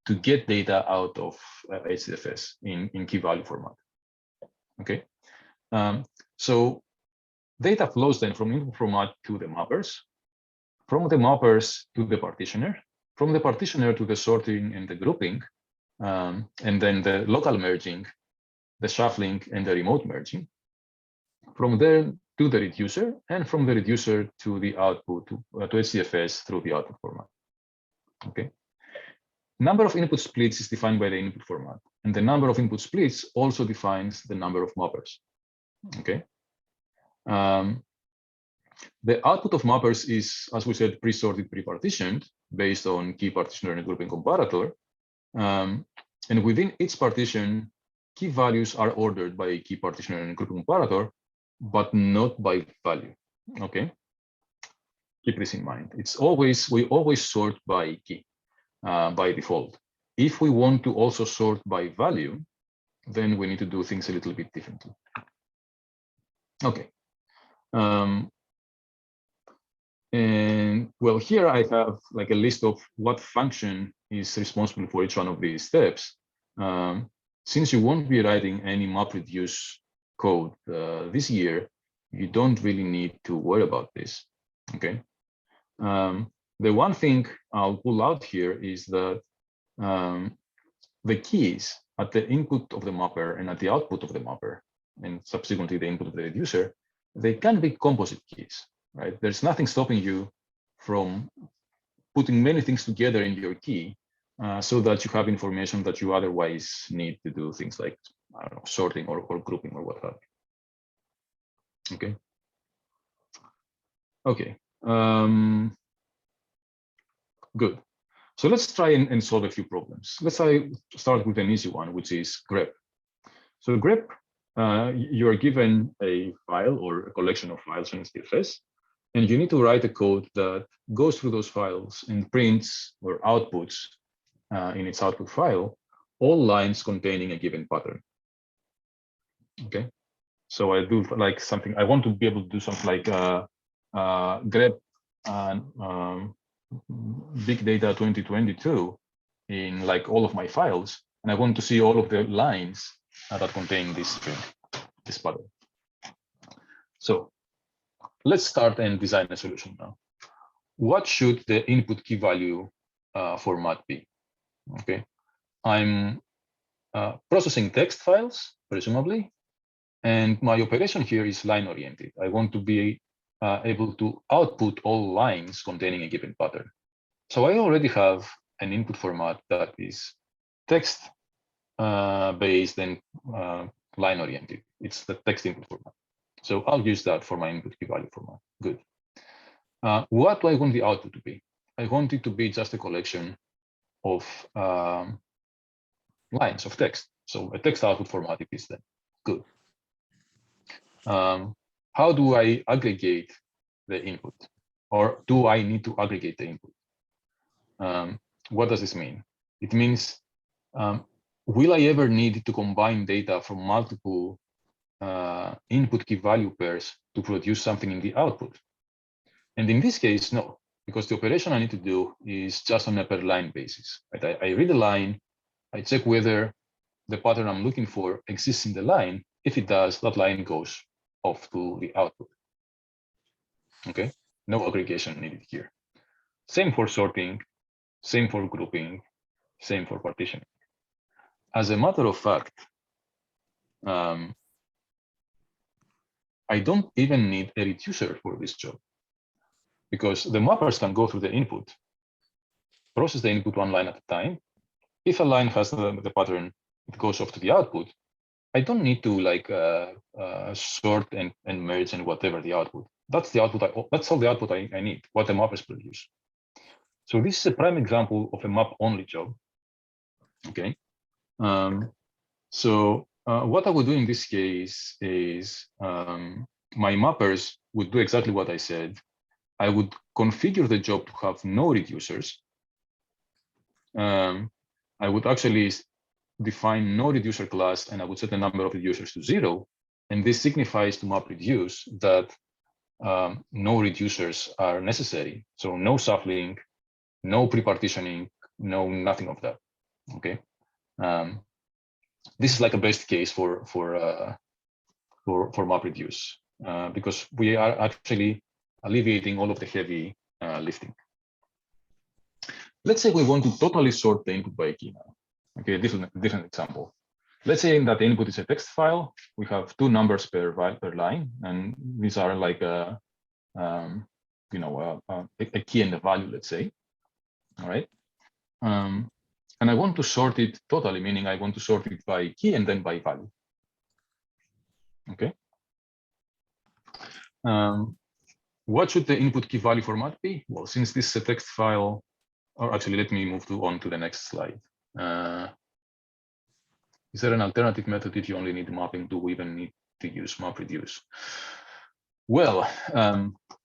to get data out of HDFS in key value format. Okay, so data flows then from input format to the mappers, from the mappers to the partitioner, from the partitioner to the sorting and the grouping, and then the local merging, the shuffling, and the remote merging. From there to the reducer, and from the reducer to the output to HDFS through the output format. Okay. Number of input splits is defined by the input format, and the number of input splits also defines the number of mappers. Okay. The output of mappers is, as we said, pre-sorted, pre-partitioned based on key partitioner and grouping comparator. And within each partition, key values are ordered by key partitioner and grouping comparator, but not by value. Okay. Keep this in mind. We always sort by key by default. If we want to also sort by value, then we need to do things a little bit differently. Okay. And well, here I have like a list of what function is responsible for each one of these steps. Since you won't be writing any MapReduce code this year, you don't really need to worry about this. Okay. The one thing I'll pull out here is that the keys at the input of the mapper and at the output of the mapper, and subsequently the input of the reducer, they can be composite keys, right? There's nothing stopping you from putting many things together in your key so that you have information that you otherwise need to do things like, I don't know, sorting or grouping or what have you. Okay. Okay. Good. So let's try and solve a few problems. Let's start with an easy one, which is grep. So grep, you are given a file or a collection of files in HDFS, and you need to write a code that goes through those files and prints or outputs in its output file all lines containing a given pattern. Okay. So I do like something, I want to be able to do something like grep bigdata 2022 in like all of my files, and I want to see all of the lines that contain this string, this pattern. So let's start and design a solution now. What should the input key value format be? Okay, I'm processing text files, presumably, and my operation here is line oriented. I want to be able to output all lines containing a given pattern. So I already have an input format that is text based and line oriented. It's the text input format. So I'll use that for my input key value format. Good. What do I want the output to be? I want it to be just a collection of lines of text. So a text output format it is then. Good. How do I aggregate the input? Or do I need to aggregate the input? What does this mean? It means, will I ever need to combine data from multiple input key value pairs to produce something in the output? And in this case, no, because the operation I need to do is just on a per line basis. Right? I read a line, I check whether the pattern I'm looking for exists in the line. If it does, that line goes off to the output. Okay, no aggregation needed here. Same for sorting, same for grouping, same for partitioning. As a matter of fact, I don't even need a reducer for this job, because the mappers can go through the input, process the input one line at a time. If a line has the pattern, it goes off to the output. I don't need to like sort and merge and whatever the output. That's the output. That's all the output I need, what the mappers produce. So this is a prime example of a map-only job. Okay. So what I would do in this case is my mappers would do exactly what I said. I would configure the job to have no reducers. I would actually define no reducer class, and I would set the number of reducers to 0. And this signifies to MapReduce that no reducers are necessary. So no shuffling, no pre-partitioning, no nothing of that. Okay. This is like a best case for MapReduce because we are actually alleviating all of the heavy lifting. Let's say we want to totally sort the input by key now. Okay, different example. Let's say that the input is a text file. We have 2 numbers per line, and these are like a key and a value, let's say. All right. And I want to sort it totally, meaning I want to sort it by key and then by value. Okay. What should the input key value format be? Well, since this is a text file, or actually, let me move on to the next slide. Is there an alternative method if you only need mapping? Do we even need to use MapReduce? Well,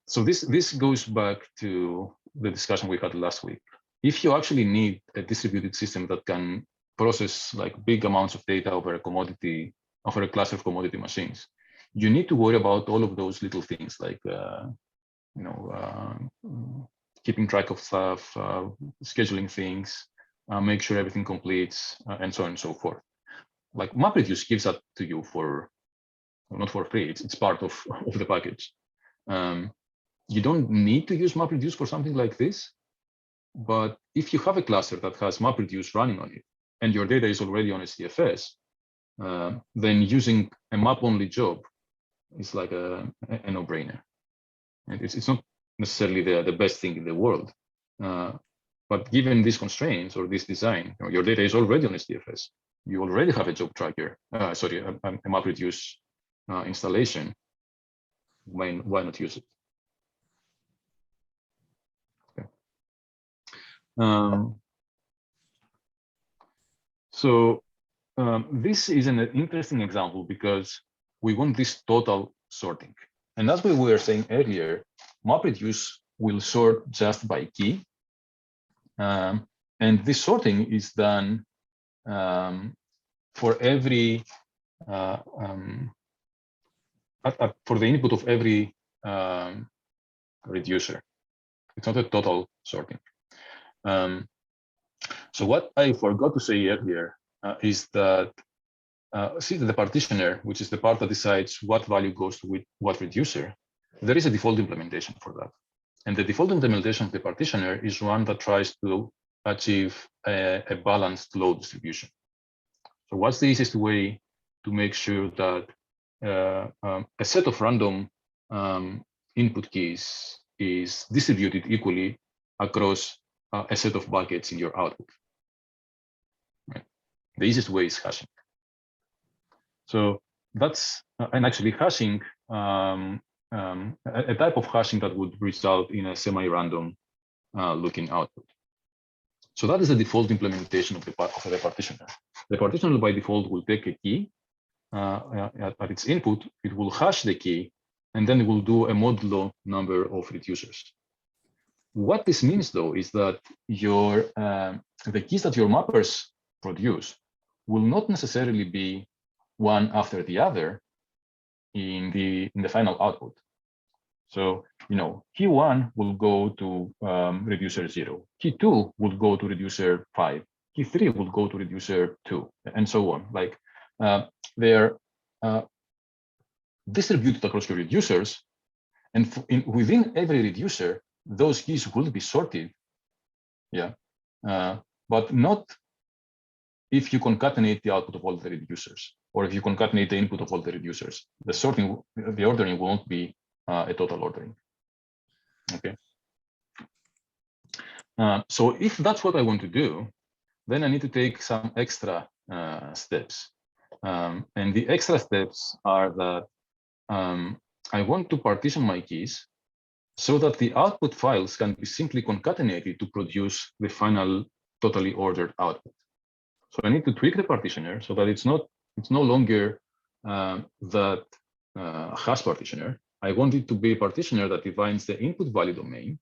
so this goes back to the discussion we had last week. If you actually need a distributed system that can process like big amounts of data over a cluster of commodity machines, you need to worry about all of those little things like keeping track of stuff, scheduling things, make sure everything completes, and so on and so forth. Like MapReduce gives that to you not for free. It's part of the package. You don't need to use MapReduce for something like this, but if you have a cluster that has MapReduce running on it and your data is already on SDFS, then using a map-only job is like a no-brainer. And it's not necessarily the best thing in the world, but given these constraints or this design, your data is already on SDFS. You already have a job tracker, a MapReduce installation. Why not use it? Okay. This is an interesting example because we want this total sorting. And as we were saying earlier, MapReduce will sort just by key. And this sorting is done for every for the input of every reducer. It's not a total sorting. So what I forgot to say earlier is that see the partitioner, which is the part that decides what value goes to what reducer, there is a default implementation for that. And the default implementation of the partitioner is one that tries to achieve a balanced load distribution. So what's the easiest way to make sure that a set of random input keys is distributed equally across a set of buckets in your output? Right. The easiest way is hashing. So that's, and actually hashing, a type of hashing that would result in a semi-random looking output. So that is the default implementation of the partitioner. The partitioner by default will take a key at its input, it will hash the key, and then it will do a modulo number of reducers. What this means, though, is that the keys that your mappers produce will not necessarily be one after the other in the final output. So, key 1 will go to reducer 0. Key 2 will go to reducer 5. Key 3 will go to reducer 2, and so on. Like they're distributed across your reducers, and within every reducer, those keys will be sorted. Yeah, but not if you concatenate the output of all the reducers, or if you concatenate the input of all the reducers. The ordering won't be a total ordering. Okay. So if that's what I want to do, then I need to take some extra steps. And the extra steps are that I want to partition my keys so that the output files can be simply concatenated to produce the final totally ordered output. So I need to tweak the partitioner so that it's no longer that hash partitioner. I want it to be a partitioner that defines the input value domain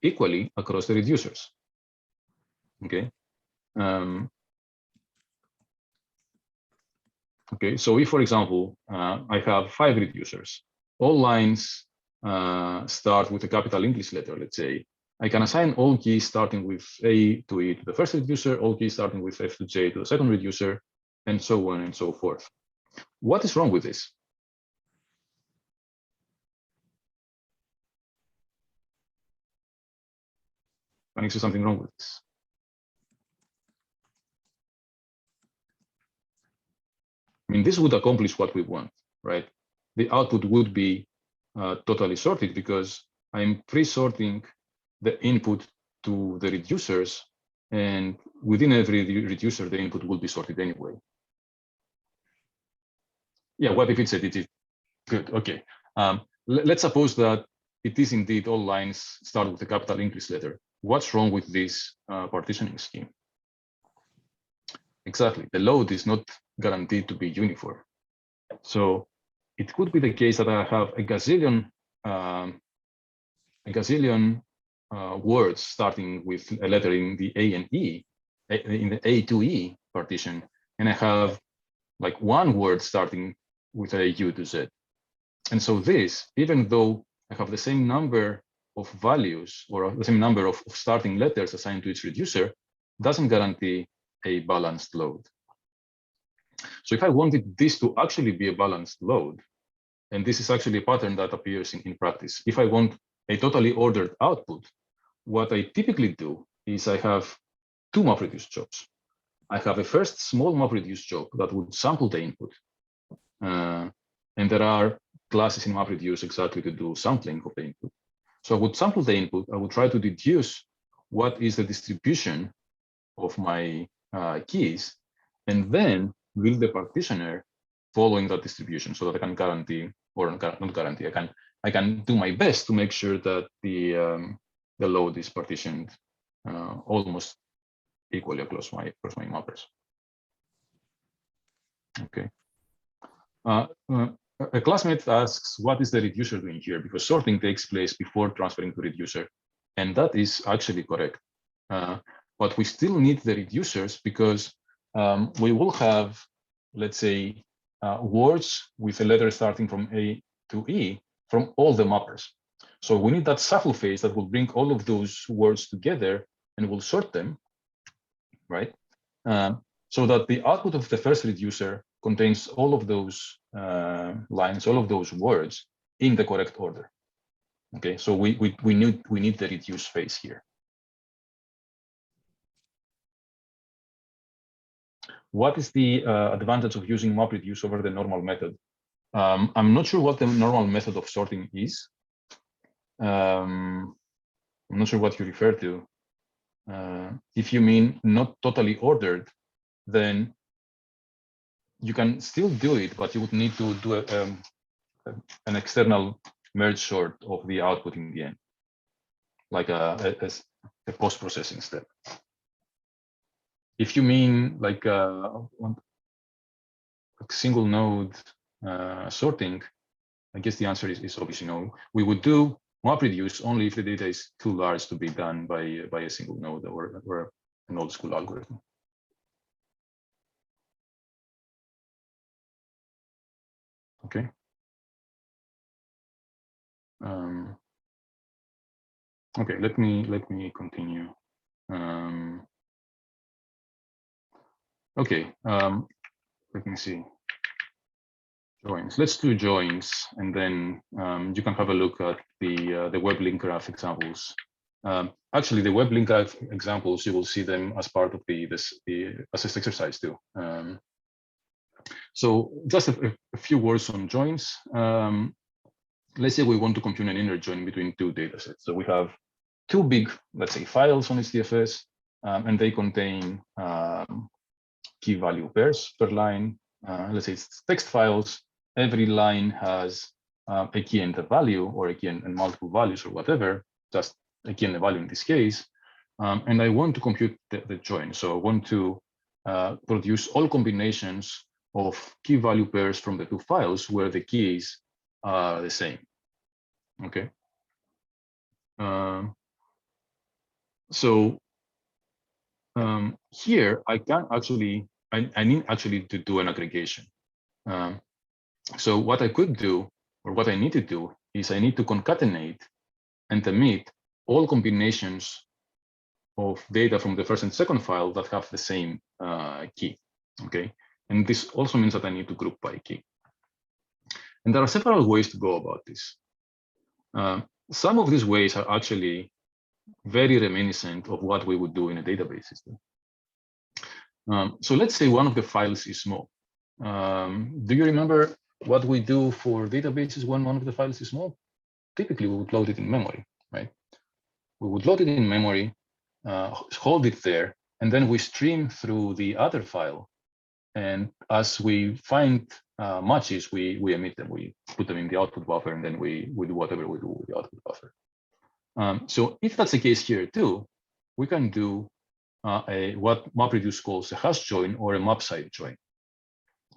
equally across the reducers. Okay. Okay, so if, for example, I have 5 reducers, all lines start with a capital English letter, let's say, I can assign all keys starting with A to E to the first reducer, all keys starting with F to J to the second reducer, and so on and so forth. What is wrong with this? Can you see something wrong with this? I mean, this would accomplish what we want, right? The output would be totally sorted because I'm pre-sorting the input to the reducers, and within every reducer, the input will be sorted anyway. Yeah, what if it's edited? Good, okay. Let's suppose that it is indeed all lines start with a capital English letter. What's wrong with this partitioning scheme? Exactly, the load is not guaranteed to be uniform. So it could be the case that I have a gazillion words starting with a letter in the A and E, in the A to E partition, and I have like one word starting with a U to Z. And so this, even though I have the same number of values or the same number of starting letters assigned to each reducer, doesn't guarantee a balanced load. So if I wanted this to actually be a balanced load, and this is actually a pattern that appears in practice, if I want a totally ordered output, what I typically do is I have 2 MapReduce jobs. I have a first small MapReduce job that would sample the input. And there are classes in MapReduce exactly to do sampling of the input. So I would sample the input. I would try to deduce what is the distribution of my keys, and then build the partitioner following that distribution so that I can guarantee, or not guarantee, I can do my best to make sure that the load is partitioned almost equally across my mappers. Okay. A classmate asks, what is the reducer doing here? Because sorting takes place before transferring to reducer. And that is actually correct. But we still need the reducers because we will have, let's say, words with a letter starting from A to E from all the mappers. So we need that shuffle phase that will bring all of those words together and will sort them, right? So that the output of the first reducer contains all of those lines, all of those words in the correct order. Okay, so we need the reduce phase here. What is the advantage of using MapReduce over the normal method? I'm not sure what the normal method of sorting is. I'm not sure what you refer to. If you mean not totally ordered, then you can still do it, but you would need to do an external merge sort of the output in the end, like a post-processing step. If you mean like a single node sorting, I guess the answer is obviously no. We would do MapReduce only if the data is too large to be done by a single node or an old school algorithm. Okay. Okay, let me continue. Okay, let me see. Joins. Let's do joins, and then you can have a look at the web link graph examples. Actually, the web link graph examples, you will see them as part of the assist exercise too. So just a few words on joins. Let's say we want to compute an inner join between 2 data sets. So we have 2 big, let's say, files on HDFS, and they contain key value pairs per line. Let's say it's text files. Every line has a key and a value, or a key and multiple values, or whatever, just a key and a value in this case. And I want to compute the join. So I want to produce all combinations of key value pairs from the 2 files where the keys are the same. Okay. So here I can actually, I need actually to do an aggregation. So what I could do, or what I need to do, is I need to concatenate and emit all combinations of data from the first and second file that have the same key. Okay, and this also means that I need to group by key. And there are several ways to go about this. Some of these ways are actually very reminiscent of what we would do in a database system. So let's say one of the files is small. Do you remember what we do for databases when one of the files is small? Typically, we would load it in memory, right? We would load it in memory, hold it there, and then we stream through the other file. And as we find matches, we emit them, we put them in the output buffer, and then we do whatever we do with the output buffer. So if that's the case here too, we can do what MapReduce calls a hash join or a map side join.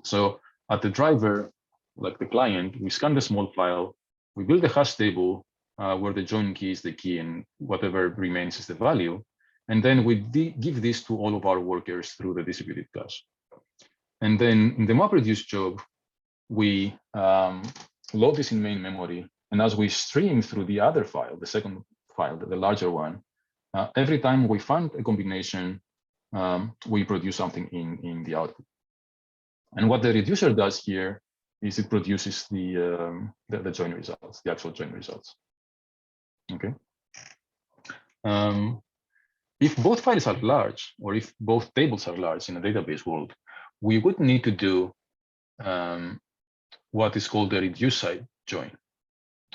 So at the driver, like the client, we scan the small file, we build a hash table where the join key is the key and whatever remains is the value. And then we give this to all of our workers through the distributed cache. And then in the MapReduce job, we load this in main memory. And as we stream through the other file, the second file, the larger one, every time we find a combination, we produce something in the output. And what the reducer does here is it produces the join results, the actual join results. Okay. If both files are large, or if both tables are large in a database world, we would need to do what is called the reduce side join.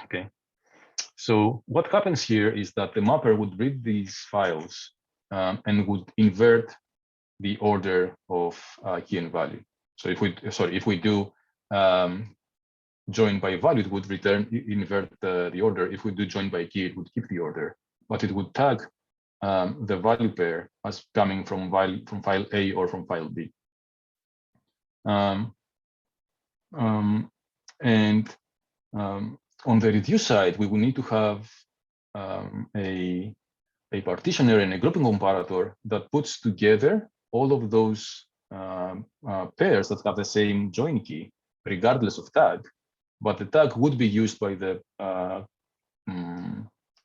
Okay. So what happens here is that the mapper would read these files and would invert the order of key and value. So if we do join by value, it would invert the order. If we do join by key, it would keep the order, but it would tag the value pair as coming from file A or from file B. On the reduce side, we will need to have a partitioner and a grouping comparator that puts together all of those pairs that have the same join key, regardless of tag, but the tag would be used by the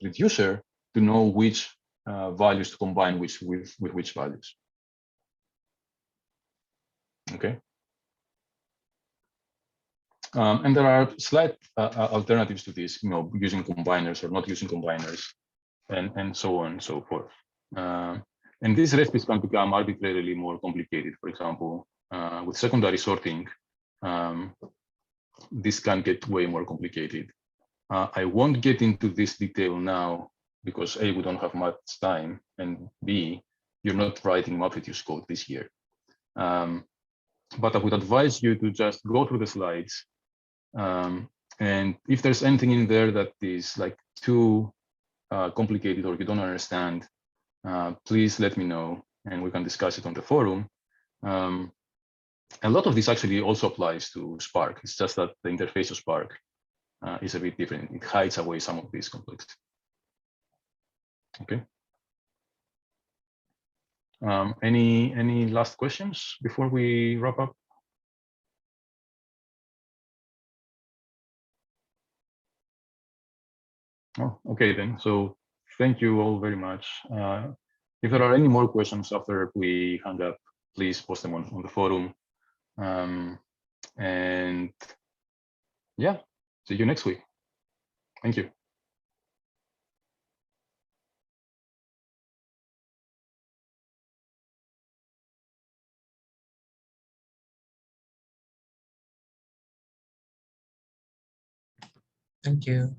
reducer to know which values to combine with which values. Okay. And there are slight alternatives to this, using combiners or not using combiners, and so on and so forth. And these recipes can become arbitrarily more complicated. For example, with secondary sorting, this can get way more complicated. I won't get into this detail now because A, we don't have much time, and B, you're not writing MapReduce code this year. But I would advise you to just go through the slides. And if there's anything in there that is like too complicated or you don't understand, please let me know and we can discuss it on the forum. A lot of this actually also applies to Spark. It's just that the interface of Spark is a bit different. It hides away some of this complexity. Okay. Any last questions before we wrap up? Oh, okay then. So thank you all very much. If there are any more questions after we hang up, please post them on the forum. And yeah, see you next week. Thank you. Thank you.